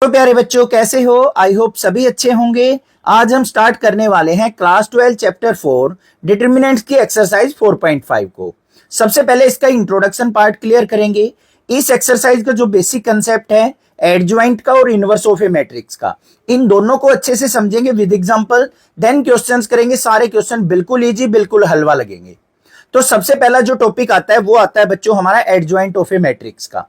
तो प्यारे बच्चों कैसे हो। आई होप सभी अच्छे होंगे। आज हम स्टार्ट करने वाले हैं क्लास 12 चैप्टर 4 डिटरमिनेंट्स की एक्सरसाइज 4.5 को। सबसे पहले इसका इंट्रोडक्शन पार्ट क्लियर करेंगे। इस एक्सरसाइज का जो बेसिक कंसेप्ट है एडजॉइंट का और इनवर्स ऑफ ए मैट्रिक्स का, इन दोनों को अच्छे से समझेंगे विद एग्जांपल, देन क्वेश्चंस करेंगे। सारे क्वेश्चन बिल्कुल इजी, बिल्कुल हलवा लगेंगे। तो सबसे पहला जो टॉपिक आता है वो आता है बच्चों हमारा एडजॉइंट ऑफ ए मैट्रिक्स का।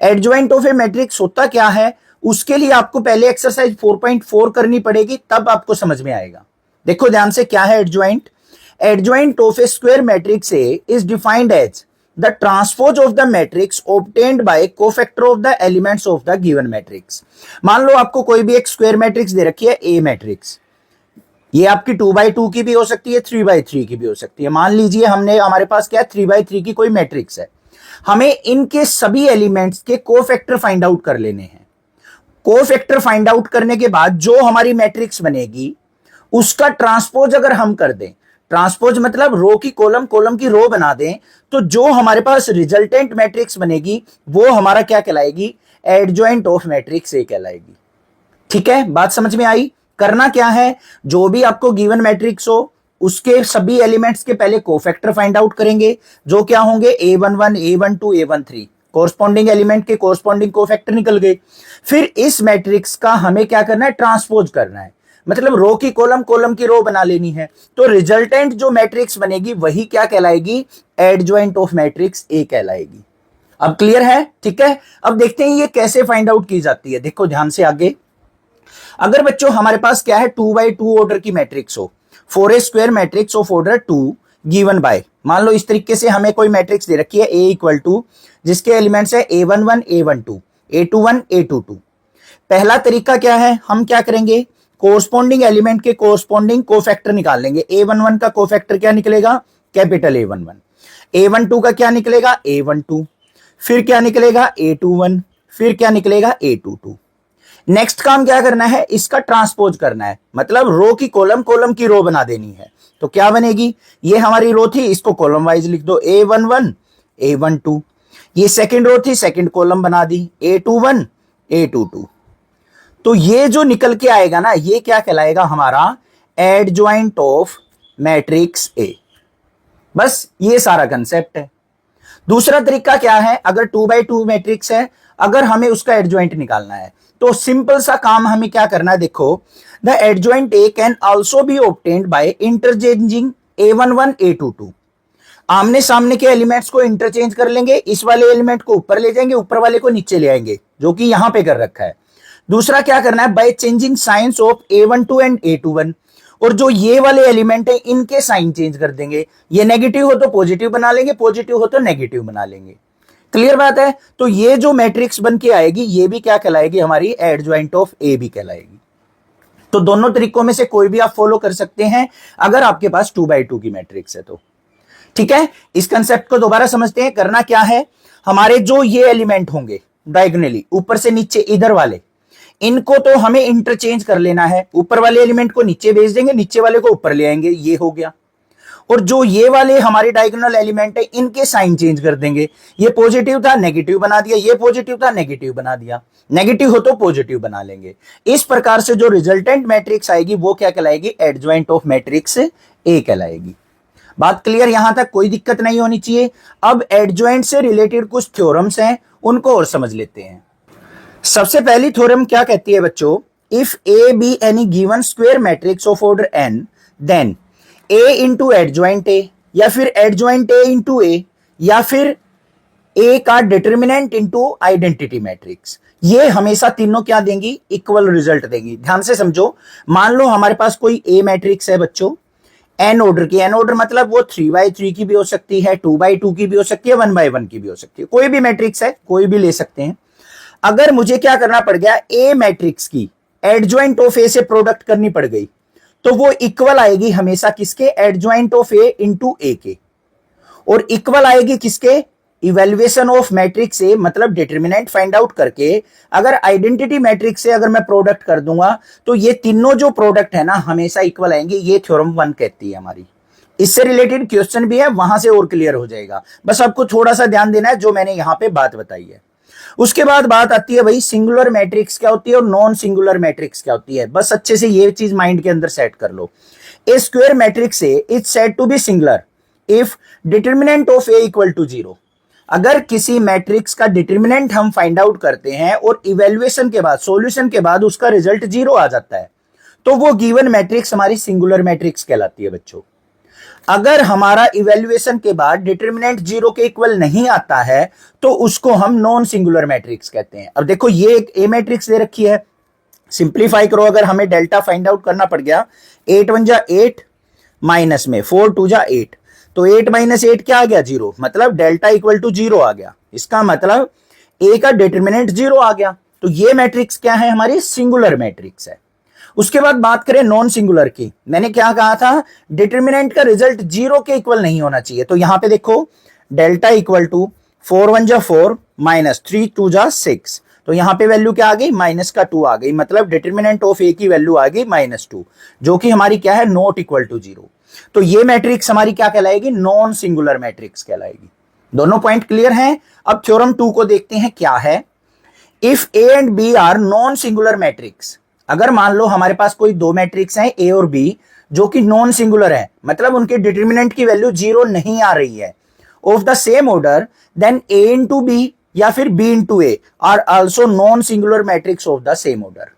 एडजॉइंट ऑफ ए मैट्रिक्स होता क्या है, उसके लिए आपको पहले एक्सरसाइज 4.4 करनी पड़ेगी, तब आपको समझ में आएगा। देखो ध्यान से, क्या है adjoint. Adjoint of a square matrix A is defined as the transpose of the matrix obtained by cofactor of the elements of the given matrix. मान लो आपको कोई भी एक स्क्वायर मैट्रिक्स दे रखी है ए मैट्रिक्स, ये आपकी 2x2 की भी हो सकती है, 3x3 की भी हो सकती है। मान लीजिए हमारे पास क्या है, 3x3 की कोई मैट्रिक्स है। हमें इनके सभी एलिमेंट्स के कोफैक्टर फाइंड आउट कर लेने हैं। कोफैक्टर फाइंड आउट करने के बाद जो हमारी मैट्रिक्स बनेगी उसका ट्रांसपोज अगर हम कर दें, ट्रांसपोज मतलब रो की कॉलम, कॉलम की रो बना दें, तो जो हमारे पास रिजल्टेंट मैट्रिक्स बनेगी वो हमारा क्या कहलाएगी, एडजॉइंट ऑफ मैट्रिक्स ए कहलाएगी। ठीक है, बात समझ में आई। करना क्या है, जो भी आपको गिवन मैट्रिक्स हो उसके सभी एलिमेंट्स के पहले कोफैक्टर फाइंड आउट करेंगे, जो क्या होंगे a11 a12 a13, corresponding element के कोरस्पॉन्डिंग कोफैक्टर निकल गए। फिर इस मैट्रिक्स का हमें क्या करना है, ट्रांसपोज करना है, मतलब रो की कॉलम, कॉलम की रो बना लेनी है। तो रिजल्टेंट जो मैट्रिक्स बनेगी वही क्या कहलाएगी, एडजॉइंट ऑफ मैट्रिक्स ए कहलाएगी। अब क्लियर है, ठीक है। अब देखते हैं ये कैसे फाइंड आउट की जाती है। देखो ध्यान से आगे, अगर बच्चों हमारे पास क्या है 2x2 ऑर्डर की मैट्रिक्स हो, 4a square matrix of order 2 given by, मान लो इस तरीके से हमें कोई मैट्रिक्स दे रखी है a इक्वल टू, जिसके एलिमेंट्स है a11 a12 a21 a22। पहला तरीका क्या है, हम क्या करेंगे, कोरस्पॉन्डिंग एलिमेंट के कोरस्पॉन्डिंग कोफैक्टर निकाल लेंगे। a11 का कोफैक्टर क्या निकलेगा, कैपिटल A11। a12 का क्या निकलेगा, a12। फिर क्या निकलेगा, a21। फिर क्या निकलेगा, a22। नेक्स्ट काम क्या करना है, इसका ट्रांसपोज करना है, मतलब रो की कॉलम, कॉलम की रो बना देनी है। तो क्या बनेगी, ये हमारी रो थी, इसको कॉलम वाइज लिख दो, a11 a12। ये सेकंड रो थी, सेकंड कॉलम बना दी, a21 a22। तो ये जो निकल के आएगा ना, ये क्या कहलाएगा, हमारा एडजॉइंट ऑफ मैट्रिक्स ए। बस ये सारा कंसेप्ट है। दूसरा तरीका क्या है, अगर 2x2 मैट्रिक्स है, अगर हमें उसका एडजॉइंट निकालना है तो सिंपल सा काम हमें क्या करना है, देखो, the adjoint A can also be obtained by interchanging a11 a22। आमने सामने के एलिमेंट्स को इंटरचेंज कर लेंगे, इस वाले एलिमेंट को ऊपर ले जाएंगे, ऊपर वाले को नीचे ले आएंगे, जो कि यहां पे कर रखा है। दूसरा क्या करना है, by changing science of a12 and a21, और जो ये वाले एलिमेंट है इनके साइन चेंज कर देंगे। ये नेगेटिव हो तो पॉजिटिव बना लेंगे, पॉजिटिव हो तो नेगेटिव बना लेंगे। क्लियर बात है। तो ये जो मैट्रिक्स बन के आएगी ये भी क्या कहलाएगी, हमारी एडजॉइंट ऑफ ए भी कहलाएगी। तो दोनों तरीकों में से कोई भी आप फॉलो कर सकते हैं अगर आपके पास 2x2 की मैट्रिक्स है तो। ठीक है, इस कंसेप्ट को दोबारा समझते हैं। करना क्या है, हमारे जो ये एलिमेंट होंगे डायगोनली ऊपर से नीचे इधर वाले, इनको तो हमें इंटरचेंज कर लेना है। ऊपर वाले एलिमेंट को नीचे भेज देंगे, नीचे वाले को ऊपर ले आएंगे, ये हो गया। और जो ये वाले हमारे डायगोनल एलिमेंट है इनके साइन चेंज कर देंगे। ये पॉजिटिव था नेगेटिव बना दिया, ये पॉजिटिव था नेगेटिव बना दिया, नेगेटिव हो तो पॉजिटिव बना लेंगे। इस प्रकार से जो रिजल्टेंट मैट्रिक्स आएगी वो क्या कहलाएगी, एडजॉइंट ऑफ मैट्रिक्स ए कहलाएगी। बात क्लियर, यहां तक कोई दिक्कत नहीं होनी चाहिए। अब एडजॉइंट से रिलेटेड कुछ थ्योरम्स हैं, उनको और समझ लेते हैं। सबसे पहली थ्योरम क्या कहती है बच्चों, if A be any given square matrix of order n, then a into adjoint A, या फिर एडजॉइंट ए इंटू ए, या फिर a का डिटर्मिनेंट इंटू आइडेंटिटी मैट्रिक्स, ये हमेशा तीनों क्या देंगी, इक्वल रिजल्ट देंगी। ध्यान से समझो, मान लो हमारे पास कोई a मैट्रिक्स है बच्चों, n ऑर्डर की, n ऑर्डर मतलब वो 3x3 की भी हो सकती है, 2x2 की भी हो सकती है, 1x1 की भी हो सकती है, कोई भी मैट्रिक्स है, कोई भी ले सकते हैं। अगर मुझे क्या करना पड़ गया, a मैट्रिक्स की एडजॉइंट ऑफ ए से प्रोडक्ट करनी पड़ गई, तो वो इक्वल आएगी हमेशा किसके, एडजॉइंट ऑफ ए इंटू ए के। और इक्वल आएगी किसके, इवेल्युएशन ऑफ मैट्रिक्स ए, मतलब डिटरमिनेंट फाइंड आउट करके अगर आइडेंटिटी मैट्रिक्स से अगर मैं प्रोडक्ट कर दूंगा तो ये तीनों जो प्रोडक्ट है ना हमेशा इक्वल आएंगे। ये थ्योरम 1 कहती है हमारी। इससे रिलेटेड क्वेश्चन भी है, वहां से और क्लियर हो जाएगा। बस आपको थोड़ा सा ध्यान देना है जो मैंने यहां पे बात बताई है। उसके बाद बात आती है भाई सिंगुलर मैट्रिक्स क्या होती है और नॉन सिंगुलर मैट्रिक्स क्या होती है। बस अच्छे से ये चीज माइंड के अंदर सेट कर लो। A square matrix A is said to be singular if determinant of A equal to 0। अगर किसी मैट्रिक्स का डिटर्मिनेंट हम फाइंड आउट करते हैं और इवेल्युएशन के बाद, सॉल्यूशन के बाद उसका रिजल्ट 0 आ जाता है, तो वो गिवन मैट्रिक्स हमारी सिंगुलर मैट्रिक्स कहलाती है बच्चों। अगर हमारा इवेल्युएशन के बाद डिटर्मिनेंट 0 के इक्वल नहीं आता है तो उसको हम नॉन सिंगुलर मैट्रिक्स कहते हैं। अब देखो ये एक ए मैट्रिक्स दे रखी है, सिंप्लीफाई करो, अगर हमें डेल्टा फाइंड आउट करना पड़ गया, 8 1 जा 8 माइनस में 4 2 जा 8, तो 8 माइनस 8 क्या आ गया 0, मतलब डेल्टा इक्वल टू 0 आ गया। इसका मतलब ए का डिटर्मिनेंट 0 आ गया, तो ये मैट्रिक्स क्या है, हमारी सिंगुलर मैट्रिक्स है। उसके बाद बात करें नॉन सिंगुलर की, मैंने क्या कहा था, डिटर्मिनेंट का रिजल्ट 0 के इक्वल नहीं होना चाहिए। तो यहां पे देखो डेल्टा इक्वल टू 4 1 जा 4 माइनस 3 2 जा 6, तो यहां पे वैल्यू क्या आ गई, माइनस का 2 आ गई, मतलब डिटर्मिनेंट ऑफ ए की वैल्यू आ गई -2, जो कि हमारी क्या है, नॉट इक्वल टू 0। तो ये मैट्रिक्स हमारी क्या कहलाएगी, नॉन सिंगुलर मैट्रिक्स कहलाएगी। दोनों पॉइंट क्लियर हैं। अब थ्योरम 2 को देखते हैं क्या है। If A and B are non singular matrix, अगर मान लो हमारे पास कोई दो मैट्रिक्स हैं ए और बी जो कि नॉन सिंगुलर है, मतलब उनके डिटर्मिनेंट की वैल्यू 0 नहीं आ रही है, of the same order, then A into B या फिर B into A are also non singular matrix of the same order.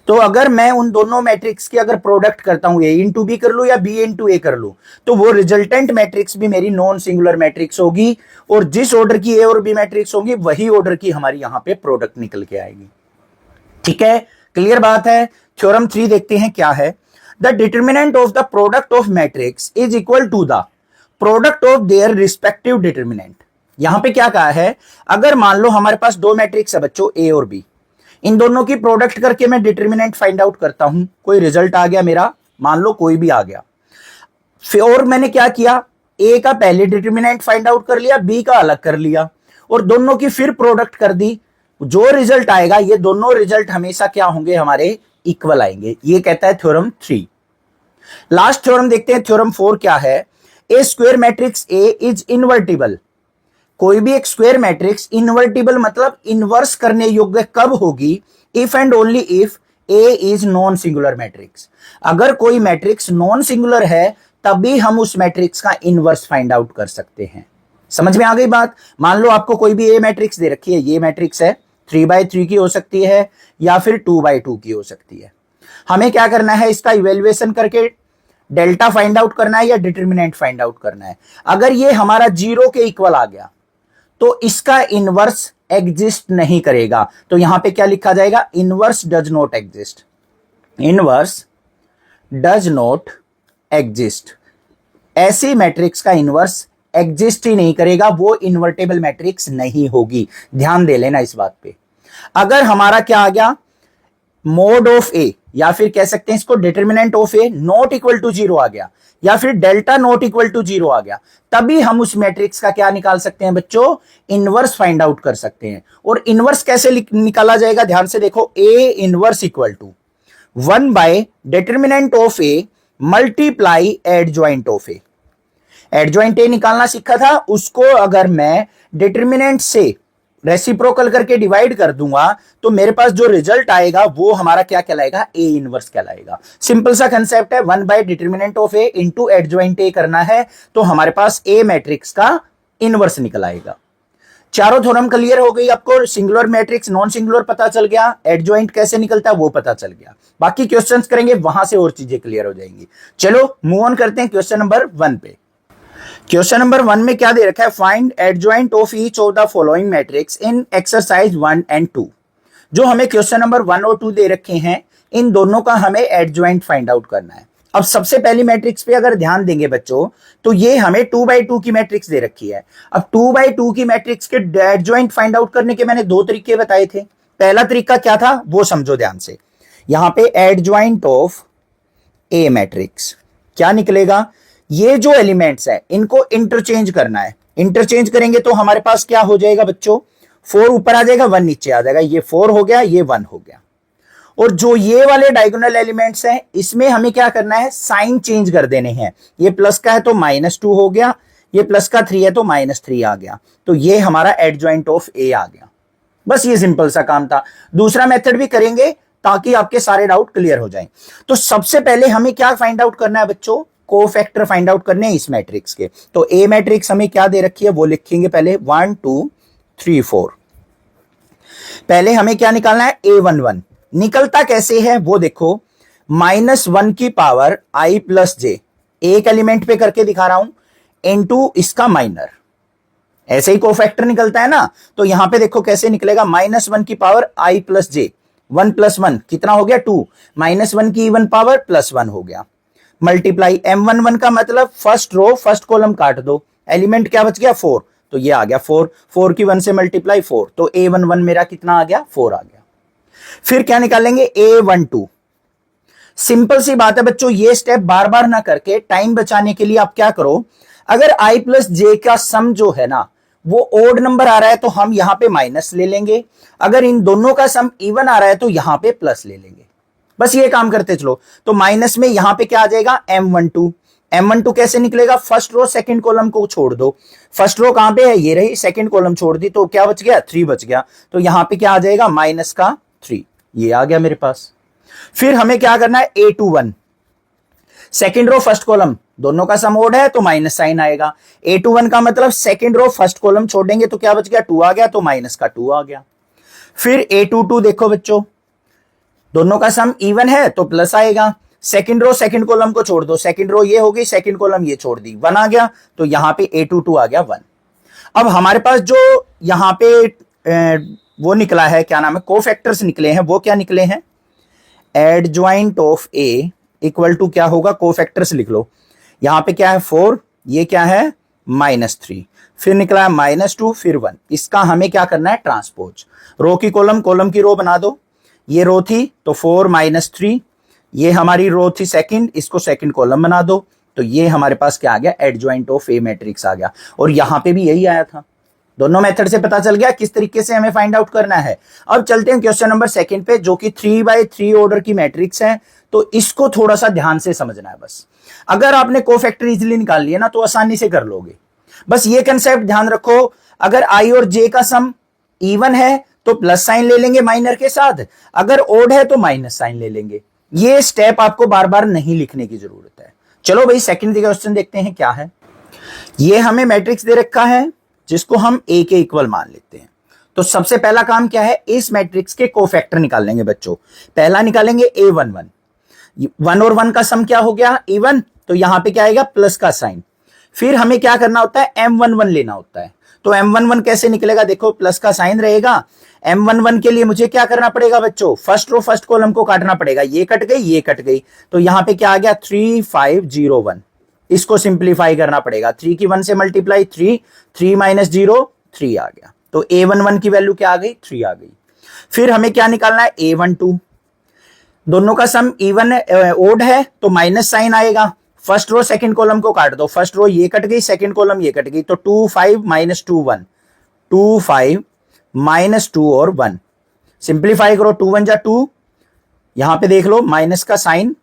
तो अगर मैं उन दोनों मैट्रिक्स की अगर प्रोडक्ट करता हूं, ए इंटू बी कर लू या बी इंटू ए कर लू, तो वो रिजल्टेंट मैट्रिक्स भी मेरी नॉन सिंगुलर मैट्रिक्स होगी, और जिस ऑर्डर की ए और बी मैट्रिक्स होगी वही ऑर्डर की हमारी यहां पे प्रोडक्ट निकल के आएगी। ठीक है, क्लियर बात है। थ्योरम 3 देखते हैं क्या है। The determinant of the product of matrix is equal to the product of their respective determinant. यहां पे क्या कहा है, अगर मान लो हमारे पास दो मैट्रिक्स है बच्चों, ए और बी, इन दोनों की प्रोडक्ट करके मैं डिटर्मिनेंट फाइंड आउट करता हूं, कोई रिजल्ट आ गया मेरा, मान लो कोई भी आ गया, फिर और मैंने क्या किया, ए का पहले डिटर्मिनेंट फाइंड आउट कर लिया, बी का अलग कर लिया, और दोनों की फिर प्रोडक्ट कर दी, जो रिजल्ट आएगा ये दोनों रिजल्ट हमेशा क्या होंगे, हमारे इक्वल आएंगे। ये कहता है थ्योरम 3। लास्ट थ्योरम देखते हैं, थ्योरम 4 क्या है। A square matrix A is invertible. कोई भी एक स्क्वायर मैट्रिक्स इनवर्टिबल मतलब इनवर्स करने योग्य कब होगी, if and only if A is non singular matrix. अगर कोई मैट्रिक्स नॉन सिंगुलर है तभी हम उस मैट्रिक्स का इनवर्स फाइंड आउट कर सकते हैं। समझ में आ गई बात। मान लो आपको कोई भी ए मैट्रिक्स दे रखी है, ये मैट्रिक्स है, 3/3 की हो सकती है या फिर 2/2 की हो सकती है। हमें क्या करना है, इसका इवेल्युएशन करके डेल्टा फाइंड आउट करना है या डिटर्मिनेंट फाइंड आउट करना है। अगर ये हमारा 0 के इक्वल आ गया तो इसका इनवर्स एग्जिस्ट नहीं करेगा, तो यहां पे क्या लिखा जाएगा, inverse does not exist. Inverse does not exist, ऐसी मैट्रिक्स का इनवर्स एग्जिस्ट ही नहीं करेगा, वो इन्वर्टेबल मैट्रिक्स नहीं होगी। ध्यान दे लेना इस बात पे। अगर हमारा क्या आ गया, मोड ऑफ ए, या फिर कह सकते हैं इसको determinant of A not equal to 0 आ गया, या फिर डेल्टा नॉट इक्वल टू 0 आ गया, तभी हम उस मैट्रिक्स का क्या निकाल सकते हैं बच्चों, इनवर्स फाइंड आउट कर सकते हैं। और इनवर्स कैसे निकाला जाएगा, ध्यान से देखो, A inverse equal to 1 by determinant of A multiply adjoint of A. Adjoint A निकालना सीखा था, उसको अगर मैं डिटर्मिनेंट से रेसिप्रोकल करके डिवाइड कर दूंगा तो मेरे पास जो रिजल्ट आएगा वो हमारा क्या कहलाएगा, ए इनवर्स कहलाएगा। सिंपल सा कंसेप्ट है, 1 by determinant of A into adjoint ए करना है तो हमारे पास ए मैट्रिक्स का इनवर्स निकल आएगा। चारों थ्योरम क्लियर हो गई आपको, सिंगुलर मैट्रिक्स नॉन सिंगुलर पता चल गया, एडजॉइंट कैसे निकलता है वो पता चल गया। बाकी क्वेश्चंस करेंगे वहां से और चीजें क्लियर हो जाएंगी। चलो मूव ऑन करते हैं क्वेश्चन नंबर 1 पे। क्वेश्चन नंबर 1 में क्या दे रखा है, find adjoint of each of the following matrix in exercise 1 and 2। जो हमें क्वेश्चन नंबर 1 और 2 दे रखे हैं, इन दोनों का हमें एडजॉइंट फाइंड आउट करना है। अब सबसे पहली मैट्रिक्स पे अगर ध्यान देंगे बच्चों, तो ये हमें 2/2 की मैट्रिक्स दे रखी है। अब 2/2 की मैट्रिक्स के एडजॉइंट फाइंड आउट करने के मैंने दो तरीके बताए थे। पहला तरीका क्या था वो समझो ध्यान से। यहां पे एडजॉइंट ऑफ ए मैट्रिक्स क्या निकलेगा, ये जो एलिमेंट्स है इनको इंटरचेंज करना है। इंटरचेंज करेंगे तो हमारे पास क्या हो जाएगा बच्चों, 4 ऊपर आ जाएगा, 1 नीचे आ जाएगा, ये 4 हो गया, ये 1 हो गया। और जो ये वाले डायगोनल एलिमेंट्स हैं इसमें हमें क्या करना है, साइन चेंज कर देने हैं। ये प्लस का है तो -2 हो गया, ये प्लस का 3 है तो -3 आ गया। तो ये हमारा एडजॉइंट ऑफ ए आ गया। बस ये सिंपल सा काम था। दूसरा मेथड भी करेंगे ताकि आपके सारे डाउट क्लियर हो जाएं। तो सबसे पहले हमें क्या फाइंड आउट करना है बच्चों, कोफैक्टर फाइंड आउट करने हैं इस मैट्रिक्स के। तो ए मैट्रिक्स हमें क्या दे रखी है वो लिखेंगे पहले 1 2 3 4। पहले हमें क्या निकालना है, A11। निकलता कैसे है वो देखो, -1 की पावर i प्लस जे, एक एलिमेंट पे करके दिखा रहा हूं, इनटू इसका माइनर, ऐसे ही कोफैक्टर निकलता है ना। तो यहां पे देखो कैसे निकलेगा, -1 की पावर i प्लस जे, 1 + 1 कितना हो गया 2, -1 की इवन पावर +1 हो गया, मल्टीप्लाई M11 का मतलब फर्स्ट रो फर्स्ट कॉलम काट दो, एलिमेंट क्या बच गया 4, तो ये आ गया 4, 4 की 1 से मल्टीप्लाई 4, तो A11 मेरा कितना आ गया 4 आ गया। फिर क्या निकालेंगे A12। सिंपल सी बात है बच्चों, ये स्टेप बार बार ना करके टाइम बचाने के लिए आप क्या करो, अगर i प्लस जे का सम जो है ना वो ओड नंबर आ रहा है तो हम यहां पे माइनस ले लेंगे, अगर इन दोनों का सम इवन आ रहा है तो यहां पे प्लस ले लेंगे। बस ये काम करते चलो। तो माइनस में यहां पे क्या आ जाएगा M12। M12 कैसे निकलेगा, फर्स्ट रो सेकंड कॉलम को छोड़ दो, फर्स्ट रो कहां पे है ये रही, सेकंड कॉलम छोड़ दी तो क्या बच गया 3 बच गया, तो यहां पे क्या आ जाएगा -3, ये आ गया मेरे पास। फिर हमें क्या करना है A21, second row first column दोनों का सम ओड है तो माइनस साइन आएगा, A21 का मतलब सेकंड रो फर्स्ट कॉलम छोड़ेंगे तो क्या बच गया 2 आ गया, तो -2 आ गया। फिर A22 देखो बच्चों, दोनों का सम इवन है तो प्लस आएगा, सेकंड रो सेकंड कॉलम को छोड़ दो, सेकंड रो ये हो गई, सेकंड कॉलम ये छोड़ दी, 1 आ गया, तो यहां पे A22 आ गया 1। अब हमारे पास जो यहां पे वो निकला है, क्या नाम है, कोफैक्टर्स निकले हैं, वो क्या निकले हैं, adjoint of A equal to क्या होगा, कोफैक्टर्स लिख लो, यहां पे क्या है 4, ये क्या है -3, फिर निकला है -2, फिर 1। इसका हमें क्या करना है, ट्रांसपोज, रो की कॉलम, कॉलम की रो बना दो, ये रो थी तो 4 -3, ये हमारी रो थी सेकंड, इसको सेकंड कॉलम बना दो, तो ये हमारे पास क्या आ गया, एडजॉइंट ऑफ ए मैट्रिक्स आ गया। और यहां पे भी यही आया था। दोनों मेथड से पता चल गया किस तरीके से हमें फाइंड आउट करना है। अब चलते हैं क्वेश्चन नंबर 2 पे, जो कि 3x3 ऑर्डर की मैट्रिक्स है। तो इसको थोड़ा सा ध्यान से समझना है बस। अगर आपने कोफैक्टर इजीली निकाल लिया ना तो आसानी से कर लोगे। बस ये कंसेप्ट ध्यान रखो, अगर i और j का सम इवन है तो प्लस साइन ले लेंगे माइनर के साथ, अगर ओड है तो माइनस साइन ले लेंगे। ये स्टेप आपको बार बार नहीं लिखने की जरूरत है। चलो भाई सेकंड क्वेश्चन देखते हैं क्या है। ये हमें मैट्रिक्स दे रखा है जिसको हम a के इक्वल मान लेते हैं। तो सबसे पहला काम क्या है, इस मैट्रिक्स के कोफैक्टर निकाल लेंगे बच्चों। पहला निकालेंगे A11, 1 और 1 का सम क्या हो गया इवन, तो यहां पे क्या आएगा प्लस का साइन। फिर हमें क्या करना होता है, M11 लेना होता है। तो M11 कैसे निकलेगा, देखो प्लस का साइन रहेगा, M11 के लिए मुझे क्या करना पड़ेगा बच्चों, फर्स्ट रो फर्स्ट कॉलम को काटना पड़ेगा, ये कट गई ये कट गई, तो यहां पे क्या आ गया 3501, इसको सिंप्लीफाई करना पड़ेगा, 3 की 1 से मल्टीप्लाई 3, 3 - 0 3 आ गया, तो A11 की वैल्यू क्या आ गई 3 आ गई। फिर हमें क्या निकालना है A12, दोनों का सम इवन ओड है तो माइनस साइन आएगा, फर्स्ट रो सेकंड कॉलम को काट दो, फर्स्ट रो ये कट गई सेकंड कॉलम ये कट गई, तो 2 5 - 2 1, 2 5 - 2 और 1, सिंप्लीफाई करो, 2 1 जा 2, यहां पे देख लो माइनस का साइन,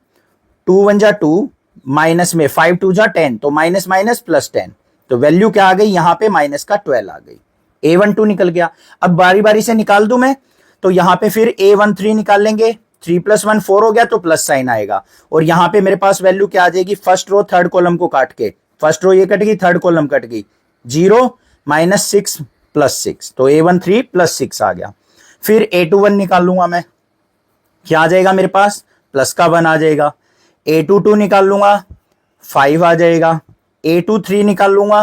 2 1 जा 2, माइनस में 5 2 जा 10, तो माइनस माइनस प्लस 10, तो वैल्यू क्या आ गई यहां पे माइनस का 12 आ गई, A12 निकल गया। अब बारी बारी से निकाल दूं मैं, तो यहां पे फिर A13 निकाल लेंगे, 3 + 1 4 हो गया तो प्लस साइन आएगा, और यहां पे मेरे पास वैल्यू क्या आ जाएगी, फर्स्ट रो थर्ड कॉलम को काट के, फर्स्ट रो ये कट गई थर्ड कॉलम कट गई, 0 - 6 + 6, तो A13 + 6 आ गया। फिर A21 निकाल लूंगा मैं, क्या आ जाएगा मेरे पास, प्लस का 1 आ जाएगा, A22 निकाल लूंगा 5 आ जाएगा, A23 निकाल लूंगा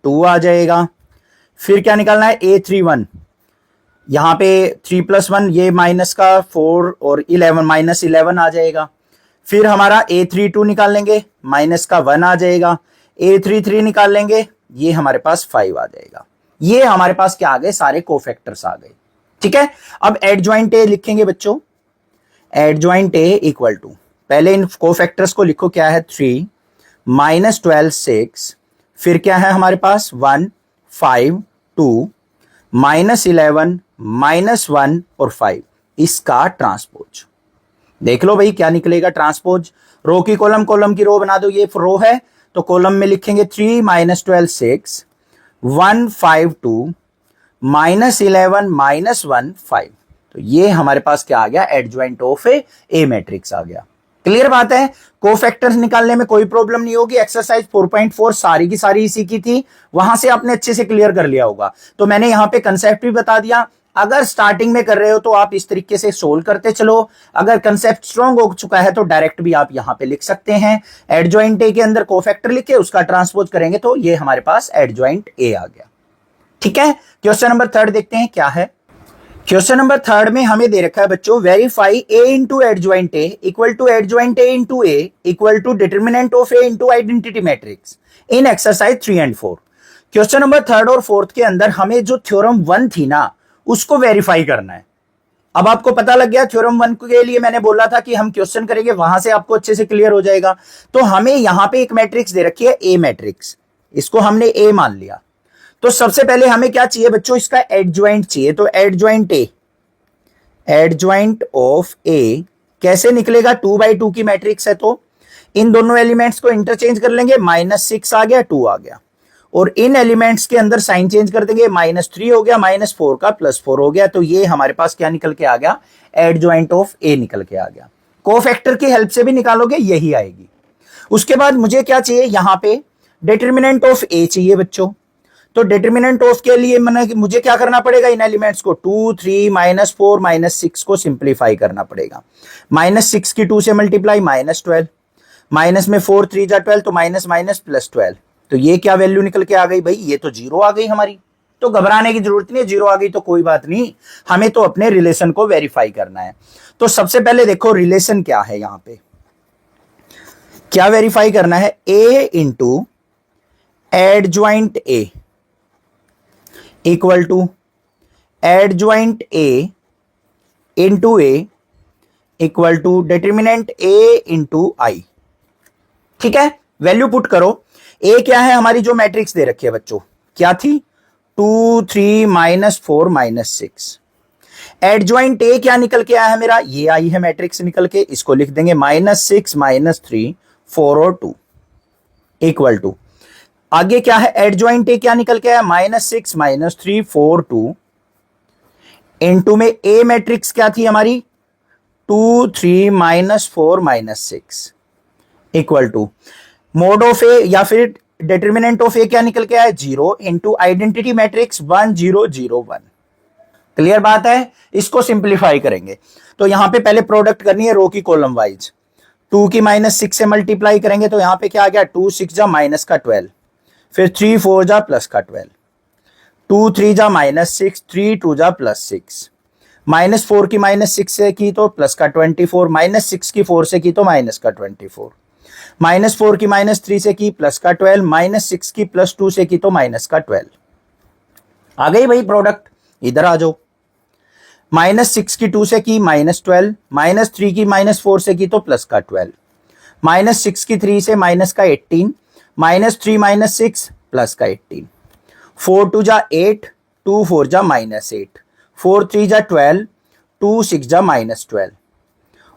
2 आ जाएगा। फिर क्या निकालना है A31, यहां पे 3 + 1 ये माइनस का 4 और 11 - 11 आ जाएगा। फिर हमारा A32 निकाल लेंगे, माइनस का 1 आ जाएगा, A33 निकाल लेंगे, ये हमारे पास 5 आ जाएगा। ये हमारे पास क्या आ गए, सारे कोफैक्टर्स आ गए। ठीक है, अब एडजॉइंट ए लिखेंगे बच्चों, एडजॉइंट ए इक्वल टू, पहले इन कोफैक्टर्स को लिखो, क्या है 3 - 12 6, फिर क्या है हमारे पास 1 5 2 -11 -1 और 5, इसका ट्रांसपोज देख लो भाई क्या निकलेगा ट्रांसपोज। रो की कॉलम, कॉलम की रो बना दो, ये रो है तो कॉलम में लिखेंगे 3 - 12 6, 1 5 2 -11 -1 5। तो ये हमारे पास क्या आ गया, एडजॉइंट ऑफ ए मैट्रिक्स आ गया। क्लियर बात है, कोफैक्टर्स निकालने में कोई प्रॉब्लम नहीं होगी। एक्सरसाइज 4.4 सारी की सारी इसी की थी, वहां से आपने अच्छे से क्लियर कर लिया होगा। तो मैंने यहां पे कंसेप्ट भी बता दिया। अगर स्टार्टिंग में कर रहे हो तो आप इस तरीके से सोल्व करते चलो, अगर कंसेप्ट स्ट्रांग हो चुका है तो डायरेक्ट भी आप यहां पे लिख सकते हैं। एडजॉइंट ए के अंदर कोफैक्टर लिखे उसका ट्रांसपोज करेंगे तो ये हमारे पास एडजॉइंट ए आ गया। ठीक है, क्वेश्चन नंबर 3 देखते हैं क्या है। क्वेश्चन नंबर 3 में हमें दे रखा है बच्चों, verify A into adjoint A equal to adjoint A into A equal to determinant of A into identity matrix in exercise 3 and 4। Question number 3 और 4 के अंदर हमें जो थ्योरम 1 थी ना उसको वेरीफाई करना है। अब आपको पता लग गया, थ्योरम 1 के लिए मैंने बोला था कि हम क्वेश्चन करेंगे, वहां से आपको अच्छे से क्लियर हो जाएगा। तो हमें यहां पे एक मैट्रिक्स दे रखी है ए मैट्रिक्स, इसको हमने ए मान लिया। तो सबसे पहले हमें क्या चाहिए बच्चों, इसका एडजॉइंट चाहिए। तो एडजॉइंट ए, एडजॉइंट ऑफ ए कैसे निकलेगा, 2/2 की मैट्रिक्स है तो इन दोनों एलिमेंट्स को इंटरचेंज कर लेंगे, -6 आ गया, 2 आ गया, और इन एलिमेंट्स के अंदर साइन चेंज कर देंगे, -3 हो गया, -4 का +4 हो गया। तो ये हमारे पास क्या निकल के आ गया, एडजॉइंट ऑफ ए निकल के आ गया। कोफैक्टर की हेल्प से भी निकालोगे यही आएगी। उसके बाद मुझे क्या चाहिए, यहां पे डिटर्मिनेंट ऑफ ए चाहिए बच्चों। तो डिटर्मिनेंट ऑफ के लिए मुझे क्या करना पड़ेगा, इन एलिमेंट्स को 2, 3, -4, -6 को सिंप्लीफाई करना पड़ेगा। -6 की 2 से मल्टीप्लाई, -12, माइनस में 4 3 जा 12, तो माइनस माइनस +12। तो ये क्या वैल्यू निकल के आ गई भाई, ये तो 0 आ गई हमारी। तो घबराने की जरूरत नहीं है, 0 आ गई तो कोई बात नहीं, हमें तो अपने रिलेशन को वेरीफाई करना है। तो सबसे पहले देखो रिलेशन क्या है, यहां पे क्या वेरीफाई करना है, A into adjoint A equal to adjoint A into A equal to determinant A into I. ठीक है, वैल्यू पुट करो। ए क्या है हमारी, जो मैट्रिक्स दे रखी है बच्चों, क्या थी, 2, 3, -4, -6। एडजॉइंट ए क्या निकल के आया है मेरा, ये आई है मैट्रिक्स निकल के, इसको लिख देंगे -6, -3, 4 और 2 इक्वल टू, आगे क्या है, एडजॉइंट ए क्या निकल के आया, -6, -3, 4, 2 इनटू में ए मैट्रिक्स क्या थी हमारी, 2, 3, -4, -6 इक्वल टू मोड ऑफ ए या फिर डिटर्मिनेंट ऑफ ए क्या निकल के आया, 0 इंटू आइडेंटिटी मैट्रिक्स 1 0 0 1। क्लियर बात है, इसको सिंप्लीफाई करेंगे तो यहां पे पहले प्रोडक्ट करनी है रो की कॉलम वाइज। 2 की -6 से मल्टीप्लाई करेंगे तो यहां पे क्या आ गया, 2 6 जा -12, फिर 3 4 जा +12, 2 3 जा -6, 3 2 जा +6, -4 की -6 से की तो +24, -6 की 4 से की तो -24, -4 की -3 से की +12, -6 की +2 से की तो -12। आ गई भाई प्रोडक्ट, इधर आ जाओ। -6 की 2 से की -12, -3 की -4 से की तो +12, -6 की 3 से -18, -3 -6 +18, 4 2 जा 8, 2 4 जा -8, 4 3 जा 12, 2 6 जा -12,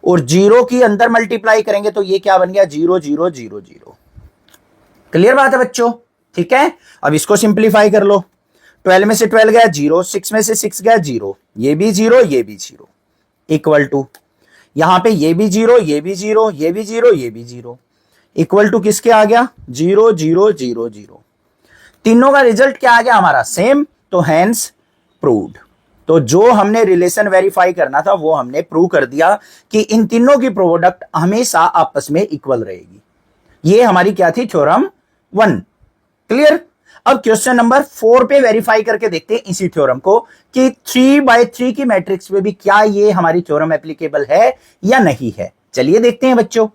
और 0 की अंदर मल्टीप्लाई करेंगे तो ये क्या बन गया, 0 0 0 0। क्लियर बात है बच्चों, ठीक है। अब इसको सिंप्लीफाई कर लो, 12 में से 12 गया 0, 6 में से 6 गया 0, ये भी 0 ये भी 0 इक्वल टू, यहां पे ये भी 0 ये भी 0 ये भी 0 ये भी 0 इक्वल टू किसके आ गया, 0 0 0 0। तीनों का रिजल्ट क्या आ गया हमारा, सेम, तो हैंस प्रूव्ड। तो जो हमने रिलेशन वेरीफाई करना था वो हमने प्रूव कर दिया कि इन तीनों की प्रोडक्ट हमेशा आपस में इक्वल रहेगी। ये हमारी क्या थी, थ्योरम 1। क्लियर। अब क्वेश्चन नंबर 4 पे वेरीफाई करके देखते हैं इसी थ्योरम को कि 3/3 की मैट्रिक्स में भी क्या ये हमारी थ्योरम एप्लीकेबल है या नहीं है। चलिए देखते हैं बच्चों।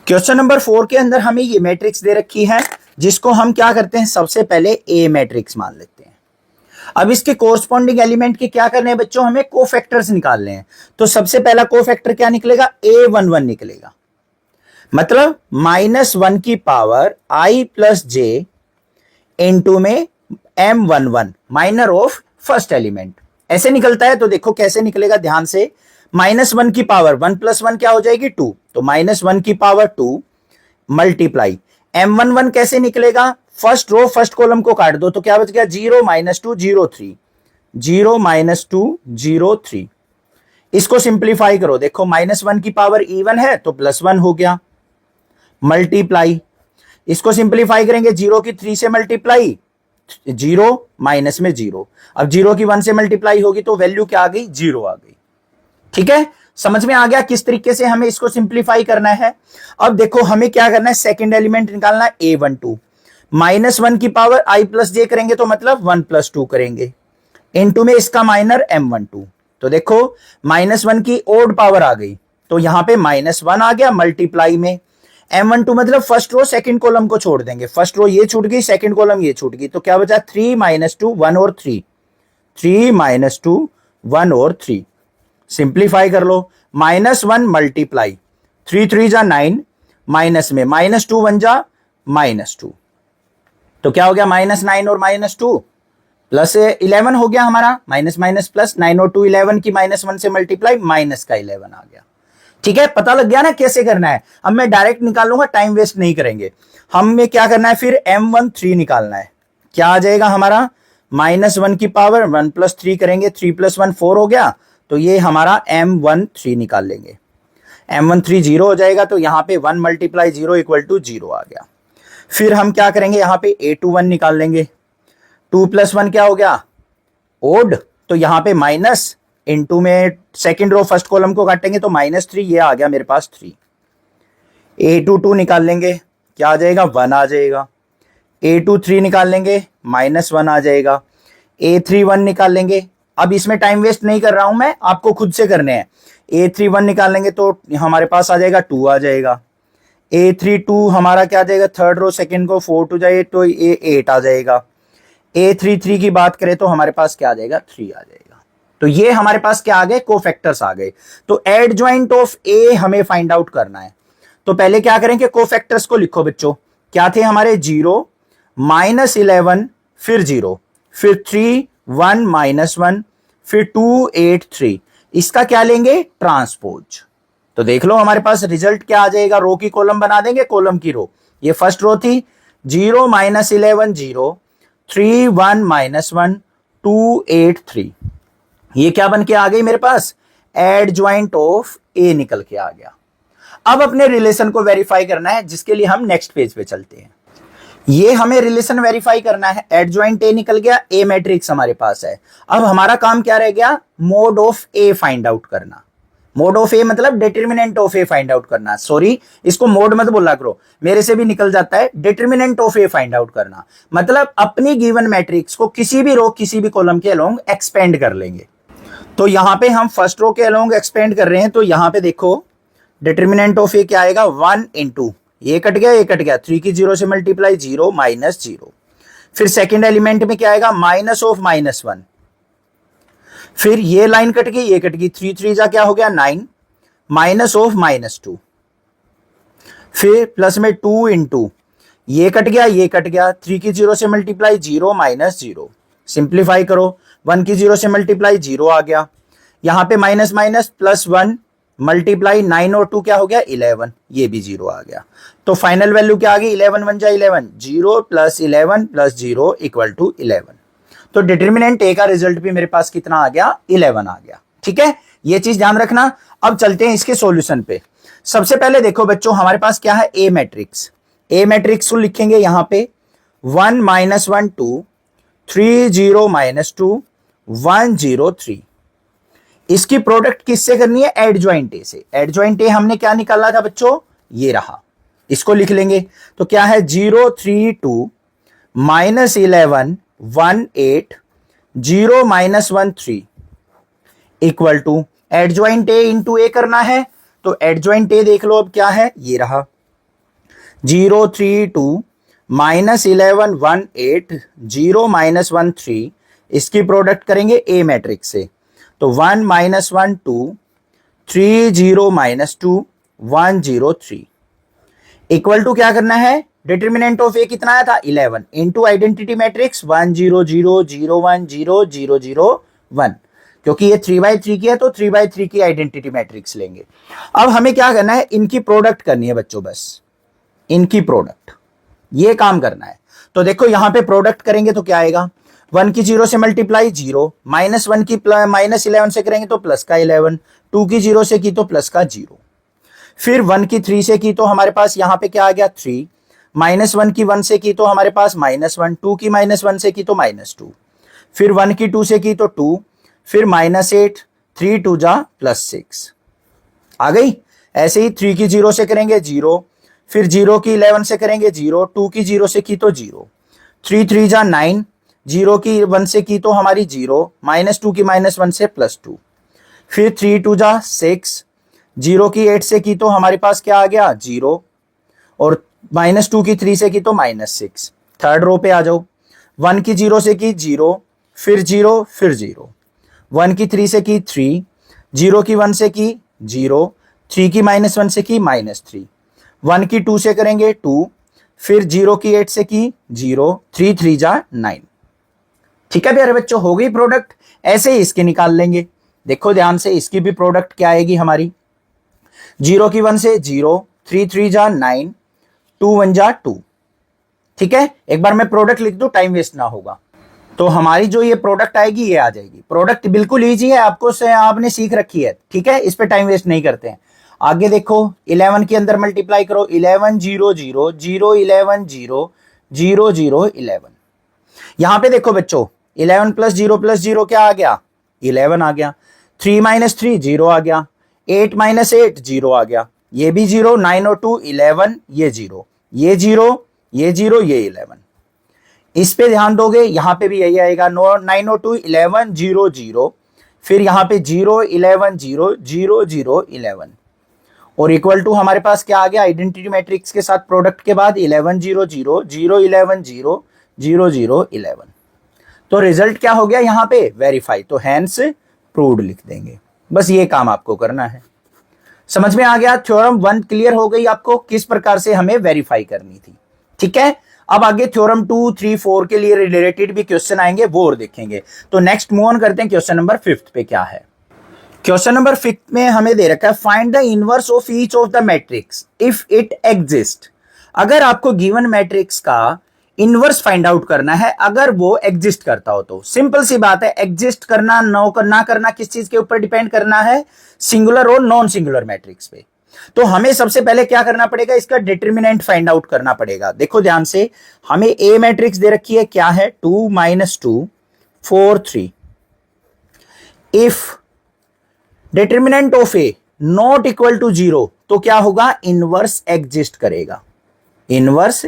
क्वेश्चन नंबर 4 के अंदर हमें ये मैट्रिक्स दे रखी है जिसको हम क्या करते हैं, सबसे पहले ए मैट्रिक्स मान लेते हैं। अब इसके कोरस्पॉन्डिंग एलिमेंट के क्या करने हैं बच्चों, हमें कोफैक्टर्स निकालने हैं। तो सबसे पहला कोफैक्टर क्या निकलेगा, A11 निकलेगा, मतलब -1 की पावर I + j इनटू में M11 minor of first element, ऐसे निकलता है। तो देखो कैसे निकलेगा ध्यान से, -1 की पावर 1 + 1 क्या हो जाएगी 2, तो -1 की पावर 2 मल्टीप्लाई M11 कैसे निकलेगा, फर्स्ट रो फर्स्ट कॉलम को काट दो तो क्या बच गया 0 -2 0 3, 0 -2 0 3। इसको सिंप्लीफाई करो, देखो -1 की पावर इवन है तो +1 हो गया, मल्टीप्लाई। इसको सिंप्लीफाई करेंगे, 0 की 3 से मल्टीप्लाई, 0 माइनस में 0। अब 0 की 1 से मल्टीप्लाई होगी तो वैल्यू क्या आ गई, 0 आ गई। ठीक है, समझ में आ गया किस तरीके से हमें इसको सिंप्लीफाई करना है। अब देखो हमें क्या करना है, सेकंड एलिमेंट निकालना है a12। -1 की पावर i प्लस जे करेंगे तो मतलब 1 + 2 करेंगे, इनटू में इसका माइनर m12। तो देखो -1 की ओड पावर आ गई तो यहां पे -1 आ गया, मल्टीप्लाई में m12 मतलब फर्स्ट रो सेकंड कॉलम को छोड़ देंगे, फर्स्ट रो ये छूट गई, सेकंड कॉलम ये छूट गई, तो क्या बचा 3 - 2 1 और 3, 3 - 2 1 और 3। सिंप्लीफाई कर लो, -1 मल्टीप्लाई 3 3 जा 9, माइनस में -2 1 जा -2, तो क्या हो गया -9 और -2 +11 हो गया हमारा, माइनस माइनस प्लस, 9 और 2 11 की -1 से मल्टीप्लाई, माइनस का 11 आ गया। ठीक है, पता लग गया ना कैसे करना है। अब मैं डायरेक्ट निकालूंगा, टाइम वेस्ट नहीं करेंगे। हमें क्या करना है फिर, m13 निकालना है। क्या आ जाएगा हमारा, -1 की पावर 1 + 3 करेंगे, 3 + 1 4 हो गया, तो ये हमारा m13 निकाल लेंगे। m13 0 हो जाएगा, तो यहां पे 1 × 0 = 0 आ गया। फिर हम क्या करेंगे, यहां पे a21 निकाल लेंगे। 2 + 1 क्या हो गया, ओड, तो यहां पे माइनस, इनटू में सेकंड रो फर्स्ट कॉलम को काटेंगे तो -3, ये आ गया मेरे पास 3। a22 निकाल लेंगे, क्या आ जाएगा, 1 आ जाएगा। a23 निकाल लेंगे, -1 आ जाएगा। a31 निकाल लेंगे, अब इसमें टाइम वेस्ट नहीं कर रहा हूं मैं, आपको खुद से करने हैं। a31 निकाल लेंगे तो हमारे पास आ जाएगा 2 आ जाएगा। a32 हमारा क्या आ जाएगा, थर्ड रो सेकंड को 4 टू जाए तो ये 8 आ जाएगा। a33 की बात करें तो हमारे पास क्या आ जाएगा, 3 आ जाएगा। तो ये हमारे पास क्या आ गए, कोफैक्टर्स आ गए। तो एडजॉइंट ऑफ ए हमें फाइंड आउट करना है। तो पहले क्या करेंगे, कोफैक्टर्स को लिखो बच्चों। क्या थे हमारे, 0 -11 फिर 0 फिर 3 1 -1 फिर 2 8 3। इसका क्या लेंगे, ट्रांसपोज। तो देख लो हमारे पास रिजल्ट क्या आ जाएगा, रो की कॉलम बना देंगे, कॉलम की रो। ये फर्स्ट रो थी, 0 -11 0 3 1 -1 2 8 3। ये क्या बन के आ गई मेरे पास, एडजॉइंट ऑफ ए निकल के आ गया। अब अपने रिलेशन को वेरीफाई करना है, जिसके लिए हम नेक्स्ट पेज पे चलते हैं। ये हमें रिलेशन वेरीफाई करना है, एडजॉइंट ए निकल गया, ए मैट्रिक्स हमारे पास है। अब हमारा काम क्या रह गया, mode of A find out करना। मोड ऑफ ए मतलब determinant of A find out करना। सॉरी, इसको मोड मत बोला करो, मेरे से भी निकल जाता है। Determinant of A find out करना मतलब अपनी गिवन मैट्रिक्स को किसी भी रो किसी भी कॉलम के अलोंग एक्सपेंड कर लेंगे। तो यहां पे हम फर्स्ट रो के अलोंग एक्सपेंड कर रहे हैं, तो यहां पे देखो डिटर्मिनेंट ऑफ ए क्या आएगा, 1 × ये कट गया, ये कट गया, 3 की 0 से मल्टीप्लाई 0 -0। फिर सेकंड एलिमेंट में क्या आएगा, माइनस ऑफ -1। फिर ये लाइन कट गई, ये कट गई, 3 3 जा क्या हो गया 9, माइनस ऑफ -2। फिर प्लस में 2 × ये कट गया, ये कट गया, 3 की 0 से मल्टीप्लाई 0 -0। सिंप्लीफाई करो, 1 की 0 से मल्टीप्लाई 0 आ गया, यहां पे माइनस माइनस +1 मल्टीप्लाई 9 और 2 क्या हो गया 11, ये भी 0 आ गया। तो फाइनल वैल्यू क्या आ गई, 11 1 जा 11, 0 + 11 + 0 = 11। तो डिटर्मिनेंट ए का रिजल्ट भी मेरे पास कितना आ गया, 11 आ गया। ठीक है, ये चीज ध्यान रखना। अब चलते हैं इसके सॉल्यूशन पे। सबसे पहले देखो बच्चों, हमारे पास क्या है, ए मैट्रिक्स। ए मैट्रिक्स को लिखेंगे यहां पे 1 -1 2 3 0 -2 1 0 3। इसकी प्रोडक्ट किससे करनी है, एडजॉइंट ए से। एडजॉइंट ए हमने क्या निकाला था बच्चों, ये रहा, इसको लिख लेंगे। तो क्या है, 0 3 2 -11 1 8 0 -1 3 equal to adjoint A into A करना है। तो एडजॉइंट ए देख लो, अब क्या है, ये रहा 0 3 2 -11 1 8 0 -1 3। इसकी प्रोडक्ट करेंगे ए मैट्रिक्स से, तो 1 -1 2 3 0 -2 1 0 3 इक्वल टू क्या करना है, डिटर्मिनेंट ऑफ ए कितना आया था 11 इंटू आइडेंटिटी मैट्रिक्स 1 0 0 0 1 0 0 0 1। क्योंकि ये 3/3 की है तो 3/3 की आइडेंटिटी मैट्रिक्स लेंगे। अब हमें क्या करना है, इनकी प्रोडक्ट करनी है बच्चों, बस इनकी प्रोडक्ट, ये काम करना है। तो देखो यहां पे प्रोडक्ट करेंगे तो क्या आएगा, 1 की 0 से मल्टीप्लाई 0, -1 की -11 से करेंगे तो प्लस का 11, 2 की 0 से की तो प्लस का 0, फिर 1 की 3 से की तो हमारे पास यहां पे क्या आ गया 3, -1 की 1 से की तो हमारे पास -1, 2 की -1 से की तो -2, फिर 1 की 2 से की तो 2, फिर -8, 3 2 जा +6 आ गई। ऐसे ही 3 की 0 से करेंगे 0, फिर 0 की 11 से करेंगे 0, 2 की 0 से की तो 0, 3 3 जा 9, 0 की 1 से की तो हमारी 0, -2 की -1 से +2, फिर 3 2 जा 6, 0 की 8 से की तो हमारे पास क्या आ गया 0, और -2 की 3 से की तो -6। थर्ड रो पे आ जाओ, 1 की 0 से की 0, फिर 0, फिर 0, 1 की 3 से की 3, 0 की 1 से की 0, 3 की -1 से की -3, 1 की 2 से करेंगे 2, फिर 0 की 8 से की 0, 3 3 जा 9। ठीक है प्यारे बच्चों, हो गई प्रोडक्ट। ऐसे ही इसके निकाल लेंगे। देखो ध्यान से, इसकी भी प्रोडक्ट क्या आएगी हमारी, 0 की 1 से 0, 3 3 जा 9, 2 1 जा 2। ठीक है, एक बार मैं प्रोडक्ट लिख दूं, टाइम वेस्ट ना होगा। तो हमारी जो ये प्रोडक्ट आएगी ये आ जाएगी। प्रोडक्ट बिल्कुल इजी है, आपको से आपने सीख रखी है। ठीक है, इस पे टाइम वेस्ट नहीं करते हैं। आगे देखो, 11 के अंदर मल्टीप्लाई करो, 11 0 0 0 11 0 0 0 11। यहां पे देखो बच्चों, 11 + 0 क्या आ गया 11 आ गया, 3 - 3 0 आ गया, 8 - 8 0 आ गया, ये भी 0, 9 और 2 11, ये 0, ये 0, ये 0, ये 11। इस पे ध्यान दोगे, यहां पे भी यही आएगा, 9 और 2 11 0 0, फिर यहां पे 0 11 0 0 0 11, और इक्वल टू हमारे पास क्या आ गया आइडेंटिटी मैट्रिक्स के साथ प्रोडक्ट के बाद 11 0 0 0 11 0 0 0 11। तो रिजल्ट क्या हो गया यहां पे वेरीफाई, तो हैंस प्रूव्ड लिख देंगे। बस ये काम आपको करना है। समझ में आ गया, थ्योरम 1 क्लियर हो गई आपको किस प्रकार से हमें वेरीफाई करनी थी। ठीक है, अब आगे थ्योरम 2 3 4 के लिए रिलेटेड भी क्वेश्चन आएंगे, वो और देखेंगे। तो नेक्स्ट मूव ऑन करते हैं, क्वेश्चन नंबर 5 पे क्या है। क्वेश्चन नंबर 5 में हमें दे रखा है, find the inverse of each of the matrix if it exist. अगर आपको गिवन मैट्रिक्स का इनवर्स फाइंड आउट करना है, अगर वो एग्जिस्ट करता हो तो। सिंपल सी बात है, एग्जिस्ट करना ना करना किस चीज के ऊपर डिपेंड करना है, सिंगुलर और नॉन सिंगुलर मैट्रिक्स पे। तो हमें सबसे पहले क्या करना पड़ेगा, इसका डिटर्मिनेंट फाइंड आउट करना पड़ेगा। देखो ध्यान से, हमें ए मैट्रिक्स दे रखी है, क्या है 2 - 2 4 3। If determinant of A not equal to 0, तो क्या होगा, इनवर्स एग्जिस्ट करेगा, inverse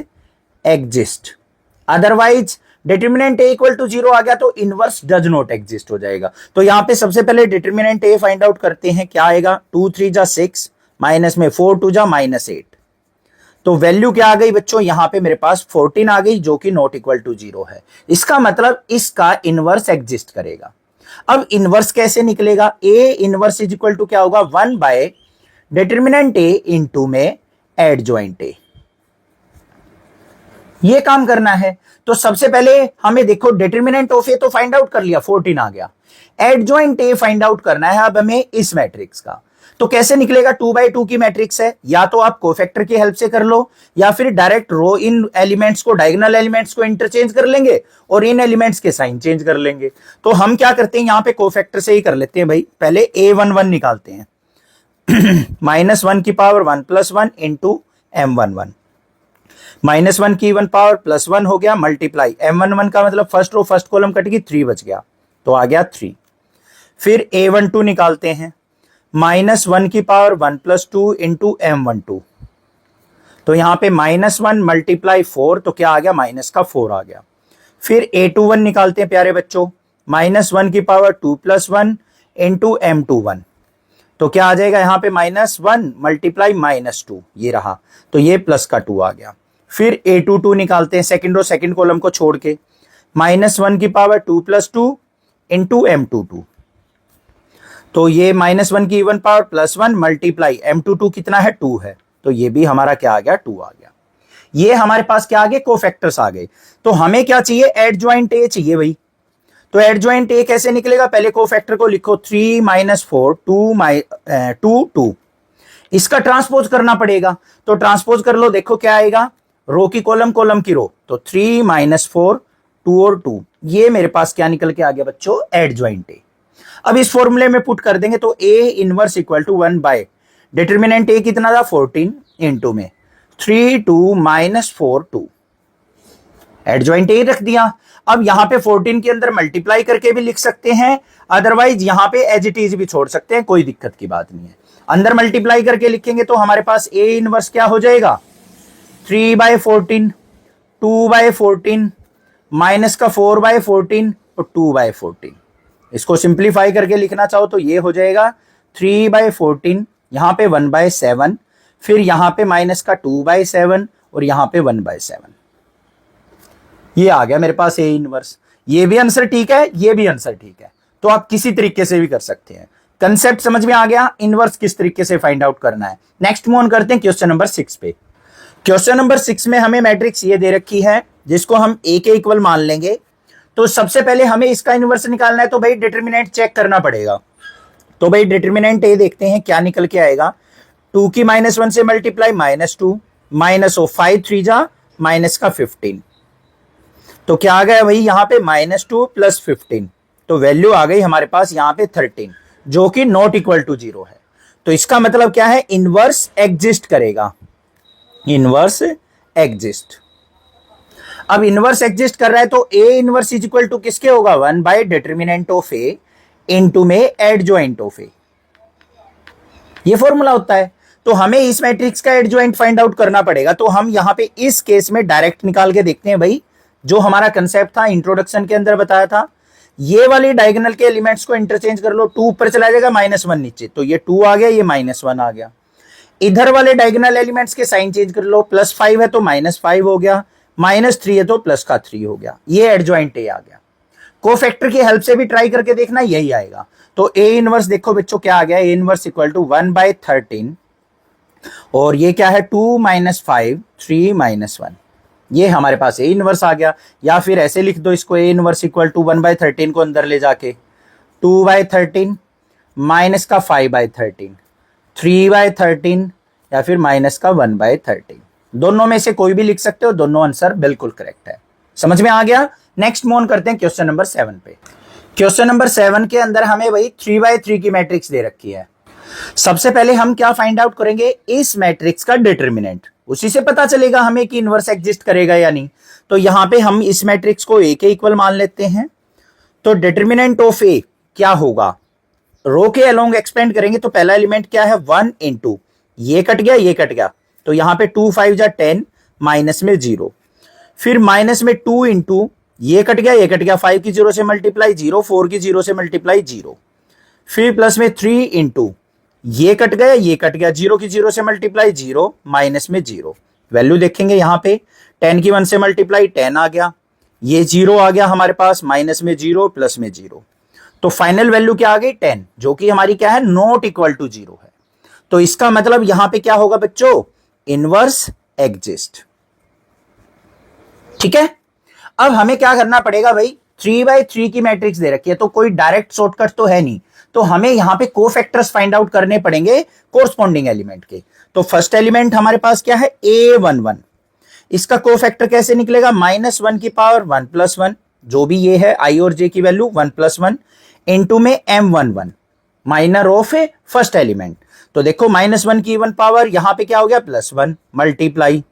exist. Otherwise determinant A equal to 0 आ गया तो इनवर्स डज नॉट एग्जिस्ट हो जाएगा। तो यहां पे सबसे पहले डिटर्मिनेंट ए फाइंड आउट करते हैं, क्या आएगा 2 3 जा 6, माइनस में 4 2 जा -8। तो वैल्यू क्या आ गई बच्चों, यहां पे मेरे पास 14 आ गई, जो कि नॉट इक्वल टू 0 है। इसका मतलब इसका इनवर्स एग्जिस्ट करेगा। अब इनवर्स कैसे निकलेगा, A inverse is equal to क्या होगा 1 बाय डिटर्मिनेंट ए इंटू में एडजॉइंट ए। ये काम करना है। तो सबसे पहले हमें देखो, डिटर्मिनेंट ऑफ ए तो फाइंड आउट कर लिया, 14 आ गया। एडजॉइंट ए फाइंड आउट करना है अब हमें इस मैट्रिक्स का। तो कैसे निकलेगा, 2/2 की मैट्रिक्स है, या तो आप कोफैक्टर की हेल्प से कर लो, या फिर डायरेक्ट रो इन एलिमेंट्स को, डायगोनल एलिमेंट्स को इंटरचेंज कर लेंगे और इन एलिमेंट्स के साइन चेंज कर लेंगे। तो हम क्या करते हैं, यहां पे कोफैक्टर से ही कर लेते हैं भाई। पहले a11 निकालते हैं, -1 की पावर 1 + 1 इंटू m11, -1 की 1 पावर +1 हो गया, मल्टीप्लाई m11 का मतलब first row first column cut गई, 3 बच गया, तो आ गया 3। फिर a12 निकालते हैं, -1 की पावर 1 + 2 इंटू m12, तो यहां पे -1 मल्टीप्लाई 4, तो क्या आ गया माइनस का 4 आ गया। फिर a21 निकालते हैं प्यारे बच्चों, -1 की पावर 2 + 1 इंटू m21, तो क्या आ जाएगा यहां पे -1 मल्टीप्लाई -2, ये रहा, तो ये प्लस का 2 आ गया। फिर a22 निकालते हैं, सेकंड रो सेकंड कॉलम को छोड़ के, -1 की पावर 2 + 2 इंटू m22, तो ये -1 की इवन पावर +1 मल्टीप्लाई m22 कितना है 2 है, तो ये भी हमारा क्या आ गया 2 आ गया। ये हमारे पास क्या आ गए, कोफैक्टर्स आ गए। तो हमें क्या चाहिए, एडजॉइंट ए चाहिए भाई। तो एडजॉइंट ए कैसे निकलेगा, पहले कोफैक्टर को लिखो, 3 - 4 2 2, इसका ट्रांसपोज करना पड़ेगा। तो ट्रांसपोज कर लो, देखो क्या आएगा, रो की कॉलम, कॉलम की रो, तो 3 - 4 2 और 2, ये मेरे पास क्या निकल के आ गया बच्चों, एडजॉइंट ए। अब इस फॉर्मूले में पुट कर देंगे तो A inverse equal to 1 by determinant A कितना था 14 इंटू में 3 2 माइनस 4 2, एडजॉइंट ए रख दिया। अब यहां पे 14 के अंदर मल्टीप्लाई करके भी लिख सकते हैं, अदरवाइज यहां पे एज इट इज भी छोड़ सकते हैं, कोई दिक्कत की बात नहीं है। अंदर मल्टीप्लाई करके लिखेंगे तो हमारे पास ए इनवर्स क्या हो जाएगा 3 बाय 14, 2 बाय 14 माइनस का 4 बाय 14 और 2 बाय 14। इसको सिंप्लीफाई करके लिखना चाहो तो ये हो जाएगा 3 बाय 14, यहां पे 1 बाय 7, फिर यहां पे माइनस का 2 बाय 7 और यहां पे 1 बाय 7। ये आ गया मेरे पास ए इनवर्स। ये भी आंसर ठीक है, ये भी आंसर ठीक है, तो आप किसी तरीके से भी कर सकते हैं। कंसेप्ट समझ में आ गया, इनवर्स किस तरीके से फाइंड आउट करना है। नेक्स्ट मूव ऑन करते हैं क्वेश्चन नंबर 6 पे। क्वेश्चन नंबर 6 में हमें मैट्रिक्स ये दे रखी है जिसको हम ए के इक्वल मान लेंगे। तो सबसे पहले हमें इसका इनवर्स निकालना है, तो भाई डिटर्मिनेंट चेक करना पड़ेगा। तो भाई डिटर्मिनेंट ए देखते हैं क्या निकल के आएगा। 2 की -1 से मल्टीप्लाई -2 माइनस ऑफ 5 3 जा माइनस का 15, तो क्या आ गया भाई यहां पे -2 प्लस 15, तो वैल्यू आ गई हमारे पास यहां पे 13, जो कि नॉट इक्वल टू 0 है। तो इसका मतलब क्या है, इनवर्स एग्जिस्ट करेगा, इनवर्स एग्जिस्ट। अब इनवर्स एग्जिस्ट कर रहा है तो A inverse is equal to किसके होगा 1 by determinant of A into में एडजॉइंट ऑफ ए, ये फॉर्मूला होता है। तो हमें इस मैट्रिक्स का एडजॉइंट फाइंड आउट करना पड़ेगा। तो हम यहां पे इस केस में डायरेक्ट निकाल के देखते हैं भाई, जो हमारा कंसेप्ट था इंट्रोडक्शन के अंदर बताया था, ये वाली डायगोनल के एलिमेंट्स को इंटरचेंज कर लो, 2 ऊपर चला जाएगा -1 नीचे, तो ये 2 आ गया, ये -1 आ गया। इधर वाले डायगोनल एलिमेंट्स के साइन चेंज कर लो, +5 है तो -5 हो गया, -3 है तो प्लस का 3 हो गया, ये एडजॉइंट ए आ गया। कोफैक्टर की हेल्प से भी ट्राई करके देखना, यही आएगा। तो ए इनवर्स देखो बच्चों क्या आ गया, A inverse equal to 1 by 13 और ये क्या है 2 - 5 3 - 1, ये हमारे पास ए इनवर्स आ गया। या फिर ऐसे लिख दो इसको, A inverse equal to 1 by 13 को अंदर ले जाके 2 बाय 13 माइनस का 5 बाय 13 3 बाय 13 या फिर माइनस का 1 बाय 13, दोनों में से कोई भी लिख सकते हो, दोनों आंसर बिल्कुल करेक्ट है। समझ में आ गया। नेक्स्ट मूव ऑन करते हैं क्वेश्चन नंबर 7 पे। क्वेश्चन नंबर 7 के अंदर हमें वही 3/3 की मैट्रिक्स दे रखी है। सबसे पहले हम क्या फाइंड आउट करेंगे, इस मैट्रिक्स का डिटर्मिनेंट, उसी से पता चलेगा हमें कि इनवर्स एग्जिस्ट करेगा या नहीं। तो यहां पे हम इस मैट्रिक्स को ए के इक्वल मान लेते हैं। तो डिटर्मिनेंट ऑफ ए क्या होगा, रो के अलोंग एक्सपेंड करेंगे तो पहला एलिमेंट क्या है 1 इंटू, ये कट गया ये कट गया, तो यहां पे 2 5 जा 10 माइनस में 0, फिर माइनस में 2 इंटू, ये कट गया ये कट गया, 5 की 0 से मल्टीप्लाई 0, 4 की 0 से मल्टीप्लाई 0, फिर प्लस में 3 इंटू, ये कट गया ये कट गया, 0 की 0 से मल्टीप्लाई 0 माइनस में 0। वैल्यू देखेंगे यहां पे 10 की 1 से मल्टीप्लाई 10 आ गया, ये 0 आ गया हमारे पास, माइनस में 0 प्लस में 0, तो फाइनल वैल्यू क्या आ गई 10, जो कि हमारी क्या है नॉट इक्वल टू 0 है। तो इसका मतलब यहां पे क्या होगा बच्चों, इनवर्स एग्जिस्ट। ठीक है। अब हमें क्या करना पड़ेगा भाई, 3/3 की मैट्रिक्स दे रखी है तो कोई डायरेक्ट शॉर्टकट तो है नहीं, तो हमें यहां पे कोफैक्टर्स फाइंड आउट करने पड़ेंगे कोरस्पॉन्डिंग एलिमेंट के। तो फर्स्ट एलिमेंट हमारे पास क्या है A11, इसका कोफैक्टर कैसे निकलेगा, -1 की पावर 1 + 1, जो भी ये है I और J की वैल्यू 1 + 1 इंटू में M11 minor of first element. तो देखो -1 की इवन पावर, यहां पे क्या हो गया +1 मल्टीप्लाई,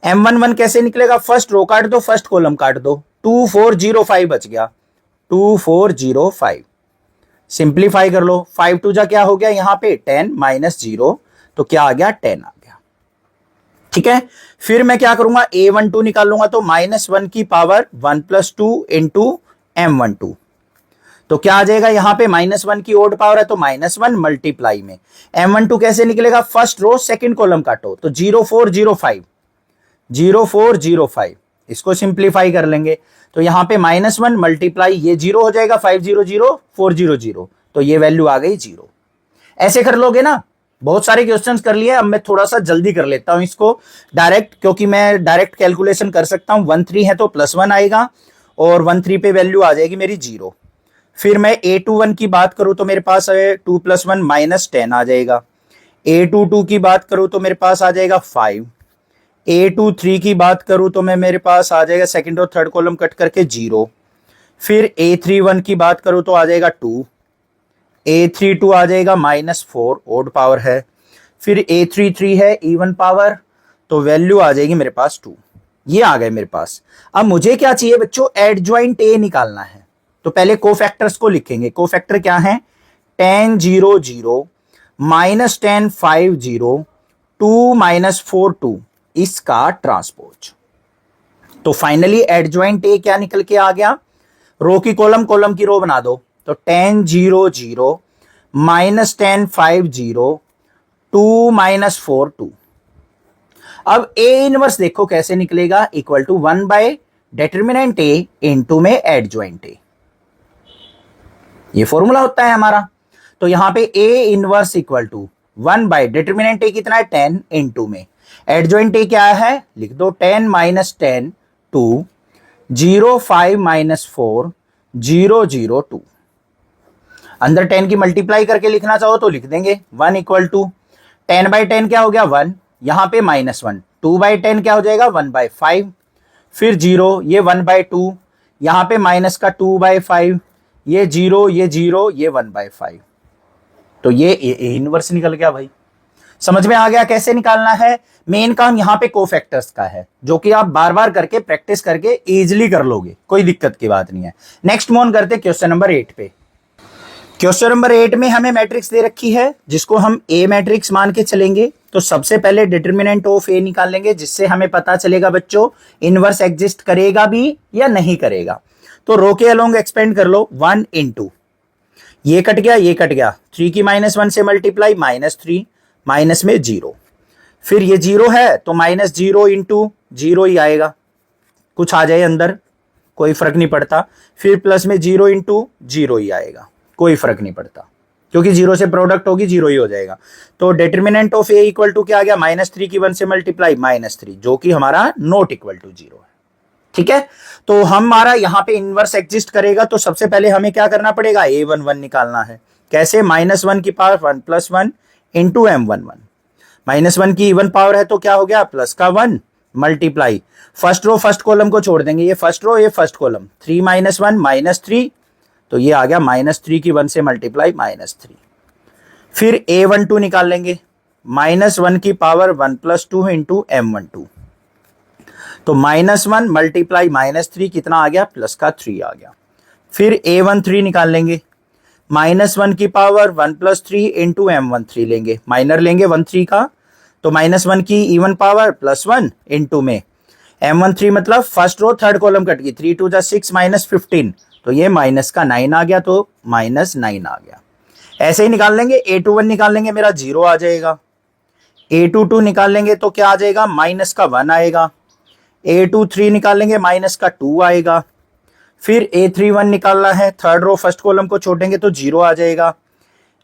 M11 कैसे निकलेगा, फर्स्ट रो काट दो फर्स्ट कॉलम काट दो, 2405 बच गया, 2405 सिंप्लीफाई कर लो, 5 2 जा क्या हो गया यहां पे 10 माइनस 0, तो क्या आ गया 10 आ गया। ठीक है। फिर मैं क्या करूंगा A12 निकालूंगा, तो -1 की पावर 1 + 2 इंटू M12, तो क्या आ जाएगा यहां पे -1 की ओड पावर है तो -1 मल्टीप्लाई में M12 कैसे निकलेगा, फर्स्ट रो सेकंड कॉलम काटो, तो 0405 इसको सिंप्लीफाई कर लेंगे, तो यहां पे -1 मल्टीप्लाई ये 0 हो जाएगा, 500 400, तो ये वैल्यू आ गई 0। ऐसे कर लोगे ना, बहुत सारे क्वेश्चंस कर लिए। अब मैं थोड़ा सा जल्दी कर लेता हूं इसको डायरेक्ट, क्योंकि मैं डायरेक्ट कैलकुलेशन कर सकता हूं। 1 3 है तो +1 आएगा और 1 3 पे वैल्यू आ जाएगी मेरी 0। फिर मैं A21 की बात करूं तो मेरे पास 2 + 1 -10 आ जाएगा। A22 की बात करूं तो मेरे पास आ जाएगा 5, A23 की बात करूं तो मैं मेरे पास आ जाएगा सेकंड और थर्ड कॉलम कट करके 0। फिर A31 की बात करूं तो आ जाएगा 2। A32 आ जाएगा -4, ओड पावर है। फिर A33 है इवन पावर, तो वैल्यू आ जाएगी मेरे पास 2। ये आ गए मेरे पास। अब मुझे क्या चाहिए बच्चों, एडजॉइंट A निकालना है। तो पहले कोफैक्टर्स को लिखेंगे। कोफैक्टर क्या है, tan 0 0 -tan 5 0 2 -4 2, इसका ट्रांसपोज। तो फाइनली एडजॉइंट A क्या निकल के आ गया, रो की कॉलम, कॉलम की रो बना दो। तो tan 0 0 -tan 5 0 2 -4 2। अब A इनवर्स देखो कैसे निकलेगा, equal to 1 by determinant A into में एडजॉइंट A। ये फॉर्मूला होता है हमारा। तो यहां पे A inverse equal to 1 by determinant A कितना है 10 इनटू में एडजॉइंट A क्या है, लिख दो 10 - 10 2 0 5 -4 0 0 2। अंदर 10 की मल्टीप्लाई करके लिखना चाहो तो लिख देंगे 1 इक्वल टू 10 बाई 10 क्या हो गया 1, यहां पे -1, 2 बाई 10 क्या हो जाएगा 1 बाई 5, फिर 0, ये 1 बाई 2, यहां पे माइनस का 2 बाई 5, ये 0, ये 0, ये 1 बाई 5। तो ये इनवर्स निकल गया भाई। समझ में आ गया कैसे निकालना है। मेन काम यहां पे कोफैक्टर्स का है, जो कि आप बार बार करके प्रैक्टिस करके इजीली कर लोगे, कोई दिक्कत की बात नहीं है। नेक्स्ट मूव ऑन करते क्वेश्चन नंबर 8 पे। क्वेश्चन नंबर 8 में हमें मैट्रिक्स दे रखी है, जिसको हम ए मैट्रिक्स मान के चलेंगे। तो सबसे पहले डिटर्मिनेंट ऑफ ए निकाल लेंगे, जिससे हमें पता चलेगा बच्चों इनवर्स एग्जिस्ट करेगा भी या नहीं करेगा। तो रो के अलोंग एक्सपेंड कर लो 1 इंटू, ये कट गया, ये कट गया, 3 की -1 से मल्टीप्लाई -3 माइनस में 0, फिर ये 0 है तो -0 इंटू 0 ही आएगा, कुछ आ जाए अंदर कोई फर्क नहीं पड़ता। फिर प्लस में 0 इंटू 0 ही आएगा, कोई फर्क नहीं पड़ता, क्योंकि 0 से प्रोडक्ट होगी 0 ही हो जाएगा। तो determinant of A equal to क्या आ गया, -3 की 1 से मल्टीप्लाई -3, जो कि हमारा नॉट इक्वल टू 0 है। ठीक है, तो हमारा यहां पे इनवर्स एग्जिस्ट करेगा, तो सबसे पहले हमें क्या करना पड़ेगा, a11 निकालना है। कैसे, -1 की पावर 1 + 1 इंटू m11, -1 की इवन पावर है तो क्या हो गया प्लस का 1 multiply, first row first column को छोड़ देंगे, ये फर्स्ट रो ये फर्स्ट कॉलम, 3 - 1 -3, तो ये आ गया -3 की 1 से मल्टीप्लाई -3। फिर a12 निकाल लेंगे, -1 की पावर 1 + 2 इंटू m12, तो -1 मल्टीप्लाई -3 कितना आ गया, प्लस का 3 आ गया। फिर a13 निकाल लेंगे, -1 की पावर 1 + 3 इंटू m13 लेंगे, माइनर लेंगे 13 का, तो -1 की इवन पावर +1 इंटू में m13 मतलब first row third column cut गई, 3 × 2 = 6 -15, तो ये माइनस का 9 आ गया, तो -9 आ गया। ऐसे ही निकाल लेंगे, a21 निकाल लेंगे, मेरा 0 आ जाएगा। a22 निकाल लेंगे तो क्या आ जाएगा, माइनस का 1 आएगा। a23 निकाल लेंगे, माइनस का 2 आएगा। फिर a31 निकालना है, थर्ड रो फर्स्ट कॉलम को छोड़ेंगे तो 0 आ जाएगा।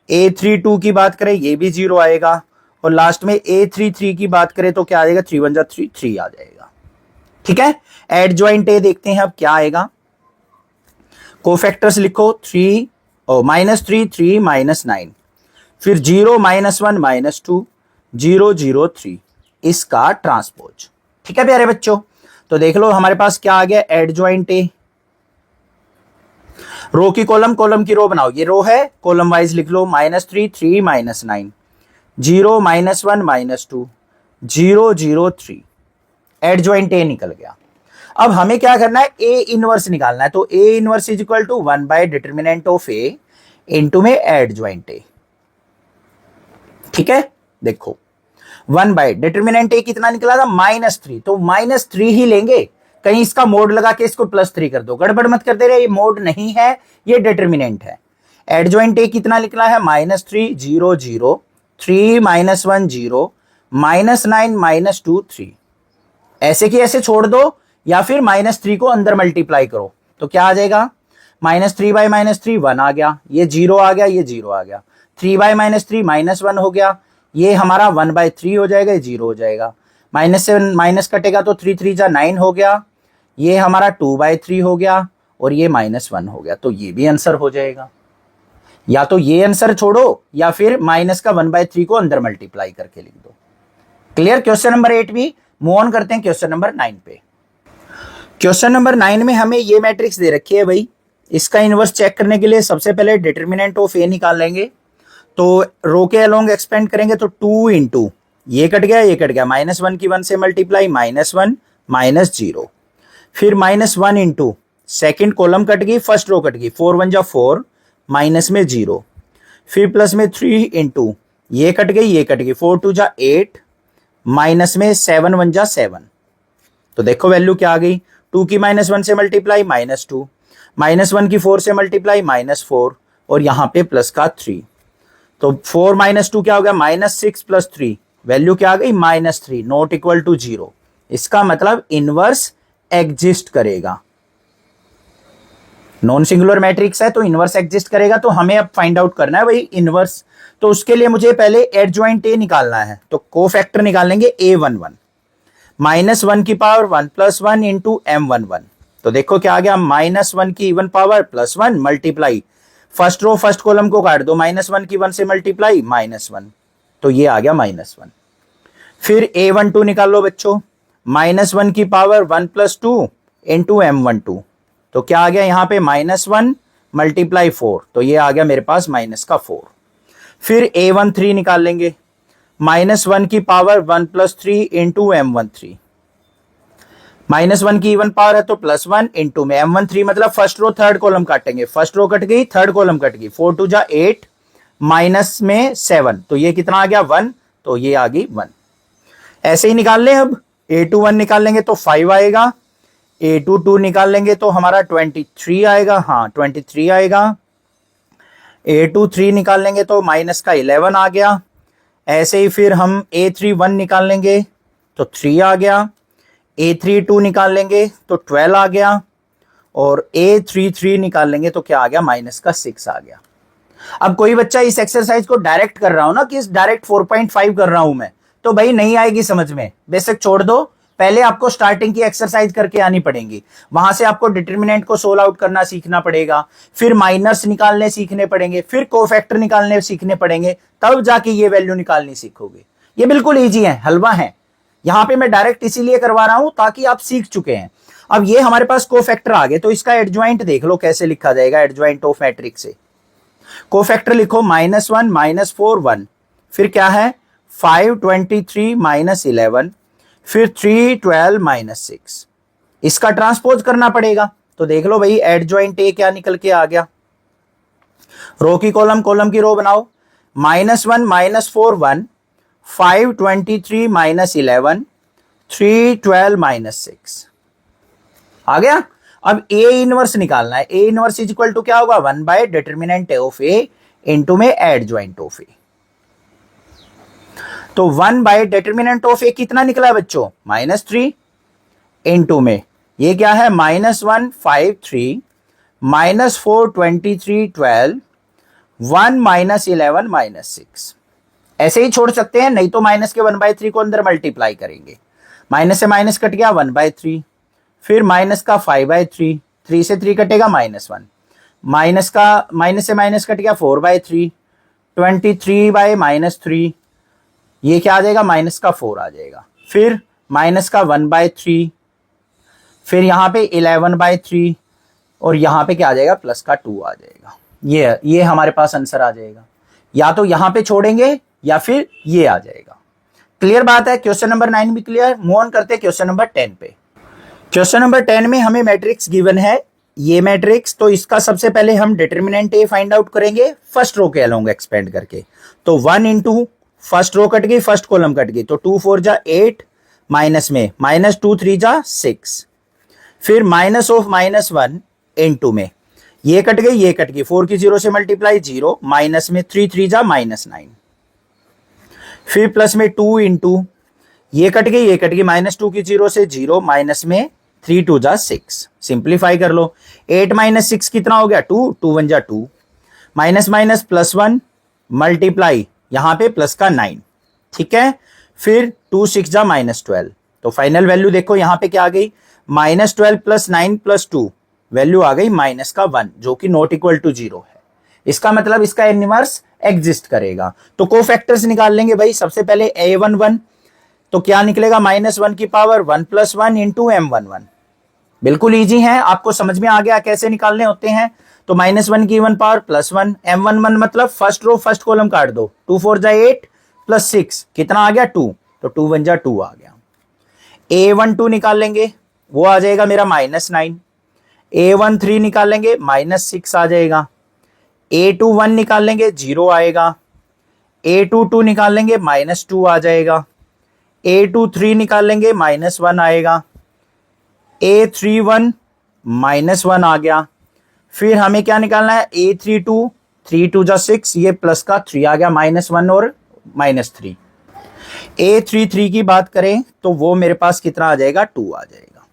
a32 की बात करें, ये भी 0 आएगा। और लास्ट में a33 की बात करें तो क्या आ जाएगा, 3 × 1 = 3, 3 आ जाएगा। ठीक है, एडजॉइंट ए देखते हैं अब क्या आएगा। कोफैक्टर्स लिखो, -3 -3 -9, फिर 0 -1 -2 0 0 3, इसका ट्रांसपोज। ठीक है प्यारे बच्चों, तो देख लो हमारे पास क्या आ गया, एडजॉइंट ए। रो की कॉलम, कॉलम की रो बनाओ, ये रो है, कॉलम वाइज लिख लो, -3 3 -9 0 -1 -2 0 0 3, एडजॉइंट ए निकल गया। अब हमें क्या करना है, ए इनवर्स निकालना है। तो A inverse is equal to 1 by determinant of A into में एडजॉइंट ए। ठीक है, देखो 1 बाय डिटर्मिनेंट ए कितना निकला था, -3, तो -3 ही लेंगे, कहीं इसका मोड लगा के इसको +3 कर दो, गड़बड़ मत कर दे रहे, ये मोड नहीं है, ये डिटर्मिनेंट है। एडजॉइंट ए कितना निकला है, -3 0 0 3 -1 0 -9 -2 3, ऐसे की ऐसे छोड़ दो, या फिर -3 को अंदर मल्टीप्लाई करो, तो क्या आ जाएगा, -3 बाय -3 1 आ गया, ये 0 आ गया, ये 0 आ गया, 3 बाय -3 -1 हो गया, ये हमारा 1/3 हो जाएगा, ये 0 हो जाएगा, माइनस से माइनस कटेगा तो 3 3 × 9 हो गया, ये हमारा 2/3 हो गया, और ये -1 हो गया, तो ये भी आंसर हो जाएगा। या तो ये आंसर छोड़ो, या फिर माइनस का 1/3 को अंदर मल्टीप्लाई करके लिख दो। क्लियर, क्वेश्चन नंबर 8 भी। मूव ऑन करते हैं क्वेश्चन नंबर 9 पे। क्वेश्चन नंबर 9 में हमें ये मैट्रिक्स दे रखी है भाई। इसका इनवर्स चेक करने के लिए सबसे पहले डिटर्मिनेंट ऑफ ए निकाल लेंगे। तो रो के अलोंग एक्सपेंड करेंगे तो 2 इंटू ये कट गया, ये कट गया, -1 की 1 से मल्टीप्लाई, -1 -0, फिर -1 इंटू सेकेंड कॉलम कट गई, फर्स्ट रो कट गई, 4 1 जा 4, माइनस में 0, फिर प्लस में 3 इंटू ये कट गई, ये कट गई, 4 2 जा 8, माइनस में 7 1 जा 7। तो देखो वैल्यू क्या आ गई, 2 की -1 से मल्टीप्लाई -2, -1 की 4 से मल्टीप्लाई -4, और यहां पे प्लस का 3। तो 4 -2 क्या हो गया, -6 + 3, वैल्यू क्या आ गई, -3, नॉट इक्वल टू 0। इसका मतलब इनवर्स एग्जिस्ट करेगा। नॉन सिंगुलर मैट्रिक्स है तो इनवर्स एग्जिस्ट करेगा। तो हमें अब फाइंड आउट करना है भाई इनवर्स। तो उसके लिए मुझे पहले एडजॉइंट ए निकालना है। तो कोफैक्टर निकाल लेंगे a11, -1 की पावर 1 + 1 इंटू m11। तो देखो क्या आ गया, -1 की even power +1 multiply, first row first column को काट दो, -1 की 1 से मल्टीप्लाई -1, तो ये आ गया -1। फिर a12 निकाल लो बच्चों, -1 की पावर 1 + 2 इंटू m12। तो क्या आ गया यहाँ पे, -1 मल्टीप्लाई 4, तो ये आ गया मेरे पास -4। फिर a13 निकाल लेंगे, -1 की पावर 1 + 3 इंटू m13। -1 की इवन पावर है तो +1 इंटू में m13 मतलब फर्स्ट रो थर्ड कॉलम काटेंगे, फर्स्ट रो कट गई, थर्ड कॉलम कट गई, 4 2 जा 8, माइनस में 7, तो ये कितना आ गया 1, तो ये आ गई 1। ऐसे ही निकाल लें। अब a21 निकाल लेंगे तो 5 आएगा, a22 निकाल लेंगे तो हमारा 23 आएगा, हाँ 23 आएगा, a23 निकाल लेंगे तो माइनस का 11 आ गया। ऐसे ही फिर हम a31 निकाल लेंगे तो 3 आ गया, a32 निकाल लेंगे तो 12 आ गया, और a33 निकाल लेंगे तो क्या आ गया, -6 आ गया। अब कोई बच्चा इस एक्सरसाइज को डायरेक्ट कर रहा हूं ना, कि इस डायरेक्ट 4.5 कर रहा हूं मैं, तो भाई नहीं आएगी समझ में, बेसिक छोड़ दो। पहले आपको स्टार्टिंग की एक्सरसाइज करके आनी पड़ेगी, वहां से आपको डिटर्मिनेंट को सोल्व आउट करना सीखना पड़ेगा, फिर माइनर्स निकालने सीखने पड़ेंगे, फिर कोफैक्टर निकालने सीखने पड़ेंगे, तब जाके ये वैल्यू निकालनी सीखोगे। ये बिल्कुल ईजी है, हलवा है। यहां पे मैं डायरेक्ट इसीलिए करवा रहा हूं ताकि आप सीख चुके हैं। अब ये हमारे पास कोफैक्टर आ गए, तो इसका एडजॉइंट देख लो कैसे लिखा जाएगा। एडजॉइंट ऑफ मैट्रिक्स से कोफैक्टर लिखो, -1 -4 1, फिर क्या है 5 23 -11, फिर 3 12 -6। इसका ट्रांसपोज करना पड़ेगा। तो देख लो भाई एडजॉइंट ए क्या निकल के आ गया। रो की कॉलम, कॉलम की रो बनाओ, -1 -4 1, 5 23 -11, 3 12 -6 आ गया। अब ए इनवर्स निकालना है। A inverse is equal to क्या होगा, 1 by determinant of A into में एडजॉइंट ऑफ ए। तो 1 बाय डिटर्मिनेंट ऑफ ए कितना निकला बच्चों, -3, इंटू में ये क्या है, -1 5 3, -4 23 12, 1 -11 -6। ऐसे ही छोड़ सकते हैं, नहीं तो माइनस के 1/3 को अंदर मल्टीप्लाई करेंगे, माइनस से माइनस कट गया 1/3, फिर माइनस का 5/3, 3 से 3 कटेगा -1, माइनस का माइनस से माइनस कट गया 4/3, 23/-3, ये क्या आ जाएगा, माइनस का 4 आ जाएगा, फिर माइनस का 1/3, फिर यहाँ पे 11/3, और यहाँ पे क्या आ जाएगा, प्लस का 2 आ जाएगा। ये हमारे पास आंसर आ जाएगा। या तो यहाँ पे छोड़ेंगे या फिर ये आ जाएगा। क्लियर बात है। क्वेश्चन नंबर 9 भी क्लियर। मूव ऑन करते हैं क्वेश्चन नंबर 10 पे। क्वेश्चन नंबर 10 में हमें मैट्रिक्स गिवन है, ये मैट्रिक्स। तो इसका सबसे पहले हम डिटर्मिनेंट ए फाइंड आउट करेंगे फर्स्ट रो के अलोंग एक्सपेंड करके। तो 1 इंटू फर्स्ट रो कट गई, फर्स्ट कॉलम कट गई, तो 2 4 जा 8, माइनस में -2 3 जा 6, फिर माइनस ऑफ -1 इंटू में ये कट गई, ये कट गई, 4 की 0 से मल्टीप्लाई 0, माइनस में 3 3 जा -9, फिर प्लस में 2 इंटू ये कट गई, ये कट गई, -2 की 0 से 0, माइनस में 3 2 जा 6। सिंप्लीफाई कर लो, 8 - 6 कितना हो गया, 2, 2 1 जा 2, माइनस माइनस +1 मल्टीप्लाई यहां पे प्लस का 9, ठीक है, फिर 2 6 जा -12। तो फाइनल वैल्यू देखो यहां पे क्या आ गई, -12 + 9 + 2, वैल्यू आ गई -1, जो कि नॉट इक्वल टू 0 है। इसका मतलब इसका इनवर्स एग्जिस्ट करेगा। तो कोफैक्टर्स निकाल लेंगे भाई। सबसे पहले a11, तो क्या निकलेगा, -1 की पावर 1 + 1 इंटू M11। बिल्कुल इजी है, आपको समझ में आ गया कैसे निकालने होते हैं। तो -1 की इवन पावर +1, M11 मतलब फर्स्ट रो फर्स्ट कॉलम काट दो, 2 4 जा 8 + 6 कितना आ गया 2, तो 2 1 जा 2 आ गया। A12 निकाल लेंगे, वो आ जाएगा मेरा -9। A13 निकाल लेंगे, -6 आ जाएगा। A21 निकाल लेंगे, 0 आएगा। A22 निकाल लेंगे, -2 आ जाएगा। A23 निकाल लेंगे, -1 आएगा। A31 -1 आ गया। फिर हमें क्या निकालना है, A32, 3 2 जा 6, ये प्लस का 3 आ गया, -1 और -3। A33 की बात करें तो वो मेरे पास कितना आ जाएगा, 2 आ जाएगा।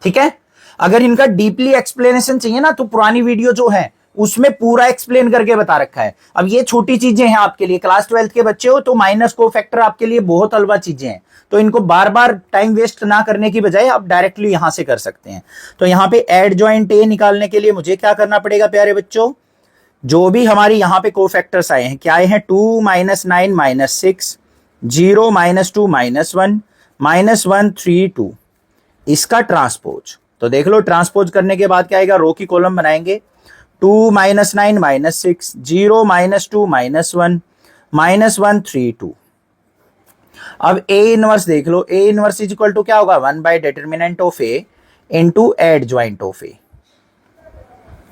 ठीक है, अगर इनका डीपली एक्सप्लेनेशन चाहिए ना तो पुरानी वीडियो जो है उसमें पूरा एक्सप्लेन करके बता रखा है। अब ये छोटी चीजें हैं आपके लिए, क्लास 12th के बच्चे हो तो माइनस को फैक्टर आपके लिए बहुत हलवा चीजें हैं, तो इनको बार बार टाइम वेस्ट ना करने की बजाय आप डायरेक्टली यहां से कर सकते हैं। तो यहां पे एडजॉइंट ए निकालने के लिए मुझे क्या करना पड़ेगा प्यारे बच्चों, जो भी हमारी यहां पे कोफैक्टर्स आए हैं, क्या आए हैं, 2 -9 -6, 0 -2 -1 -1 3 2, इसका ट्रांसपोज। तो देख लो, ट्रांसपोज करने के बाद क्या आएगा, रो की कॉलम बनाएंगे, 2 -9 -6, 0 -2 -1 -1 3 2। अब ए इनवर्स देख लो, A inverse is equal to क्या होगा, 1 by determinant of A into adjoint of A.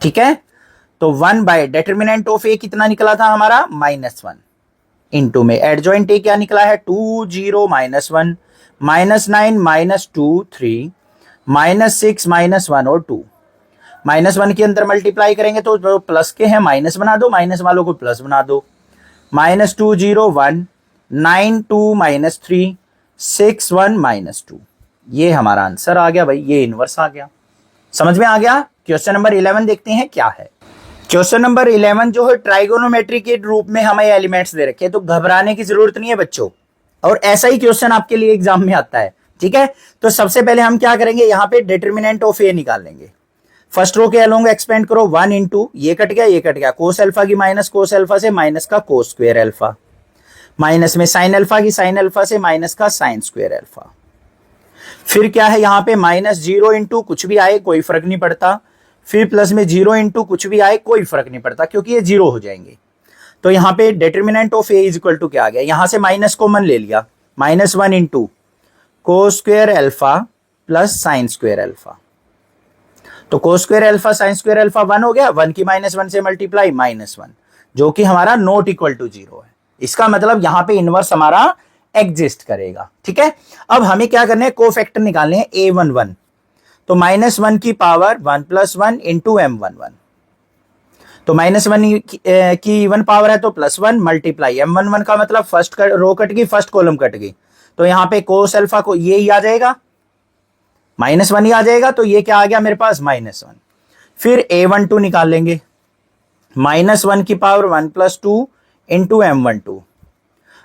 ठीक है, तो 1 बाय डिटर्मिनेंट ऑफ ए कितना निकला था हमारा, -1, इंटू में एडजॉइंट ए क्या निकला है, 2 0 -1 -9 -2 3 -6 -1 और 2। -1 के अंदर मल्टीप्लाई करेंगे तो जो प्लस के हैं माइनस बना दो, माइनस वालों को प्लस बना दो। -2 0 1 9 2 -3 6 1 -2, ये हमारा आंसर आ गया भाई, ये इनवर्स आ गया। समझ में आ गया। क्वेश्चन नंबर 11 देखते हैं क्या है। क्वेश्चन नंबर 11 जो है ट्राइगोनोमेट्री के रूप में हमें एलिमेंट्स दे रखे हैं, तो घबराने की जरूरत नहीं है बच्चों, और ऐसा ही क्वेश्चन आपके लिए एग्जाम में आता है। ठीक है, तो सबसे पहले हम क्या करेंगे, यहां पे डिटर्मिनेंट ऑफ ए निकाल लेंगे। फर्स्ट रो के अलोंग एक्सपेंड करो, 1 इंटू ये कट गया, ये कट गया, कोस अल्फा की माइनस कोस अल्फा से माइनस का कोस स्क्वायर अल्फा, माइनस में साइन अल्फा की साइन अल्फा से माइनस का साइन स्क्वायर अल्फा। फिर क्या है यहां पे, -0 इंटू कुछ भी आए कोई फर्क नहीं पड़ता, फिर प्लस में 0 इंटू कुछ भी आए कोई फर्क नहीं पड़ता क्योंकि ये 0 हो जाएंगे। तो यहां पे determinant of A is equal to क्या आ गया, यहां से माइनस कॉमन ले लिया, -1 into cos square alpha plus sine square alpha. तो cos square alpha sine square alpha 1 हो गया, 1 की -1 से मल्टीप्लाई -1, जो कि हमारा नॉट इक्वल टू 0 है। इसका मतलब यहां पे इनवर्स हमारा एग्जिस्ट करेगा। ठीक है, अब हमें क्या करना है, कोफैक्टर निकालने हैं A11। तो -1 की पावर 1 + 1 इंटू M11, तो -1 की इवन पावर है तो +1 मल्टीप्लाई M11 का मतलब फर्स्ट रो कट गई, फर्स्ट कॉलम कट गई, तो यहां पे कोस अल्फा को ये ही आ जाएगा, -1 ही आ जाएगा, तो ये क्या आ गया मेरे पास, -1। फिर A12 निकाल लेंगे, -1 की पावर 1 + 2 इंटू M12,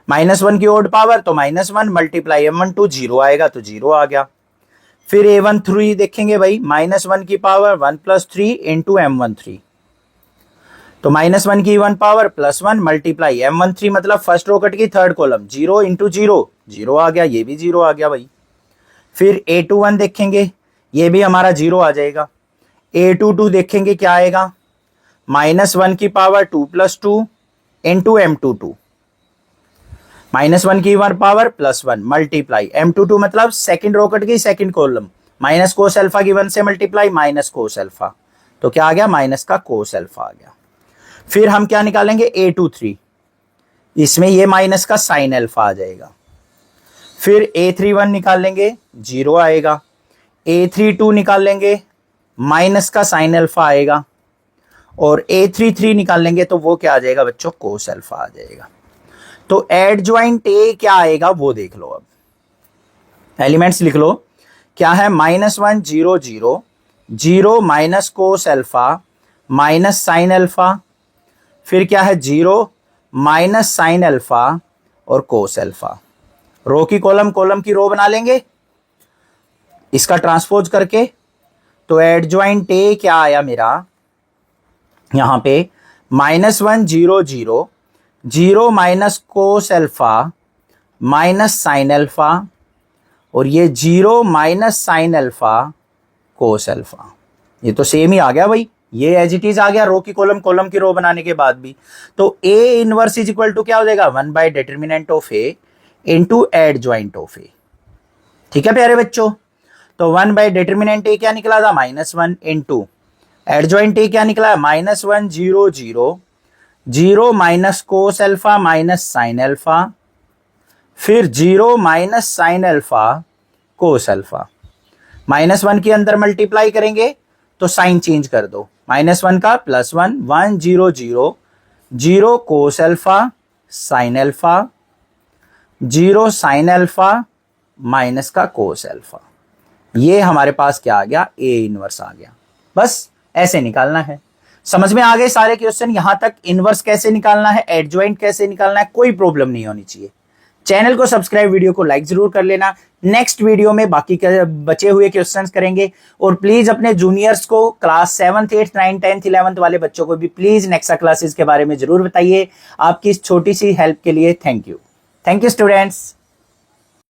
-1 की ओड पावर तो -1 मल्टीप्लाई M12, 0 आएगा तो 0 आ गया। फिर A13 देखेंगे भाई, -1 की पावर 1 + 3 इंटू M13, तो -1 की 1 पावर +1 मल्टीप्लाई M13 मतलब फर्स्ट रो कट की थर्ड कॉलम, 0 इंटू 0 0 आ गया, ये भी 0 आ गया भाई। फिर A21 देखेंगे, ये भी हमारा 0 आ जाएगा। A22 देखेंगे क्या आएगा, -1 की पावर 2 + 2 इंटू M22, -1 की 1 पावर +1 मल्टीप्लाई M22 मतलब सेकंड रो कट की second column, minus cos alpha की 1 से मल्टीप्लाई माइनस कोस अल्फा, तो क्या आ गया, माइनस का कोस अल्फा आ गया। फिर हम क्या निकालेंगे, A23, इसमें ये माइनस का साइन अल्फा आ जाएगा। फिर A31 निकाल लेंगे, 0 आएगा। A32 निकाल लेंगे, माइनस का साइन अल्फा आएगा, और A33 निकाल लेंगे तो वो क्या आ जाएगा बच्चों, कोस अल्फा आ जाएगा। तो एडजॉइंट ए क्या आएगा वो देख लो। अब एलिमेंट्स लिख लो, क्या है, -1 0 0 0 minus cos alpha minus sine alpha, फिर क्या है 0 माइनस साइन अल्फा और कोस अल्फा। रो की कॉलम, कॉलम की रो बना लेंगे इसका ट्रांसपोज करके। तो एडजॉइंट ए क्या आया मेरा, यहां पे -1 0 0 0 minus cos alpha minus sine alpha और ये 0 minus sine alpha cos alpha. ये तो सेम ही आ गया भाई, ये एज इट इज आ गया रो की कॉलम, कॉलम की रो बनाने के बाद भी। तो A inverse is equal to क्या हो जाएगा, 1 by determinant of A into adjoint of A. ठीक है प्यारे बच्चों, तो 1 बाय डिटर्मिनेंट ए क्या निकला था, -1 इंटू एडजॉइंट ए क्या निकला, -1 0 0 0 minus cos alpha minus sine alpha, फिर 0 minus sine alpha cos alpha. -1 के अंदर मल्टीप्लाई करेंगे तो साइन चेंज कर दो, -1 का +1 1 0 0 0 cos alpha sine alpha 0 sine alpha minus का कोस अल्फा। ये हमारे पास क्या आ गया, ए इनवर्स आ गया। बस ऐसे निकालना है। समझ में आ गए सारे क्वेश्चन, यहां तक इनवर्स कैसे निकालना है, एडजॉइंट कैसे निकालना है, कोई प्रॉब्लम नहीं होनी चाहिए। चैनल को सब्सक्राइब, वीडियो को लाइक जरूर कर लेना। नेक्स्ट वीडियो में बाकी के बचे हुए क्वेश्चंस करेंगे। और प्लीज अपने जूनियर्स को, class 7th 8th 9th 10th 11th वाले बच्चों को भी प्लीज नेक्सा क्लासेस के बारे में जरूर बताइए। आपकी इस छोटी सी हेल्प के लिए थैंक यू स्टूडेंट्स।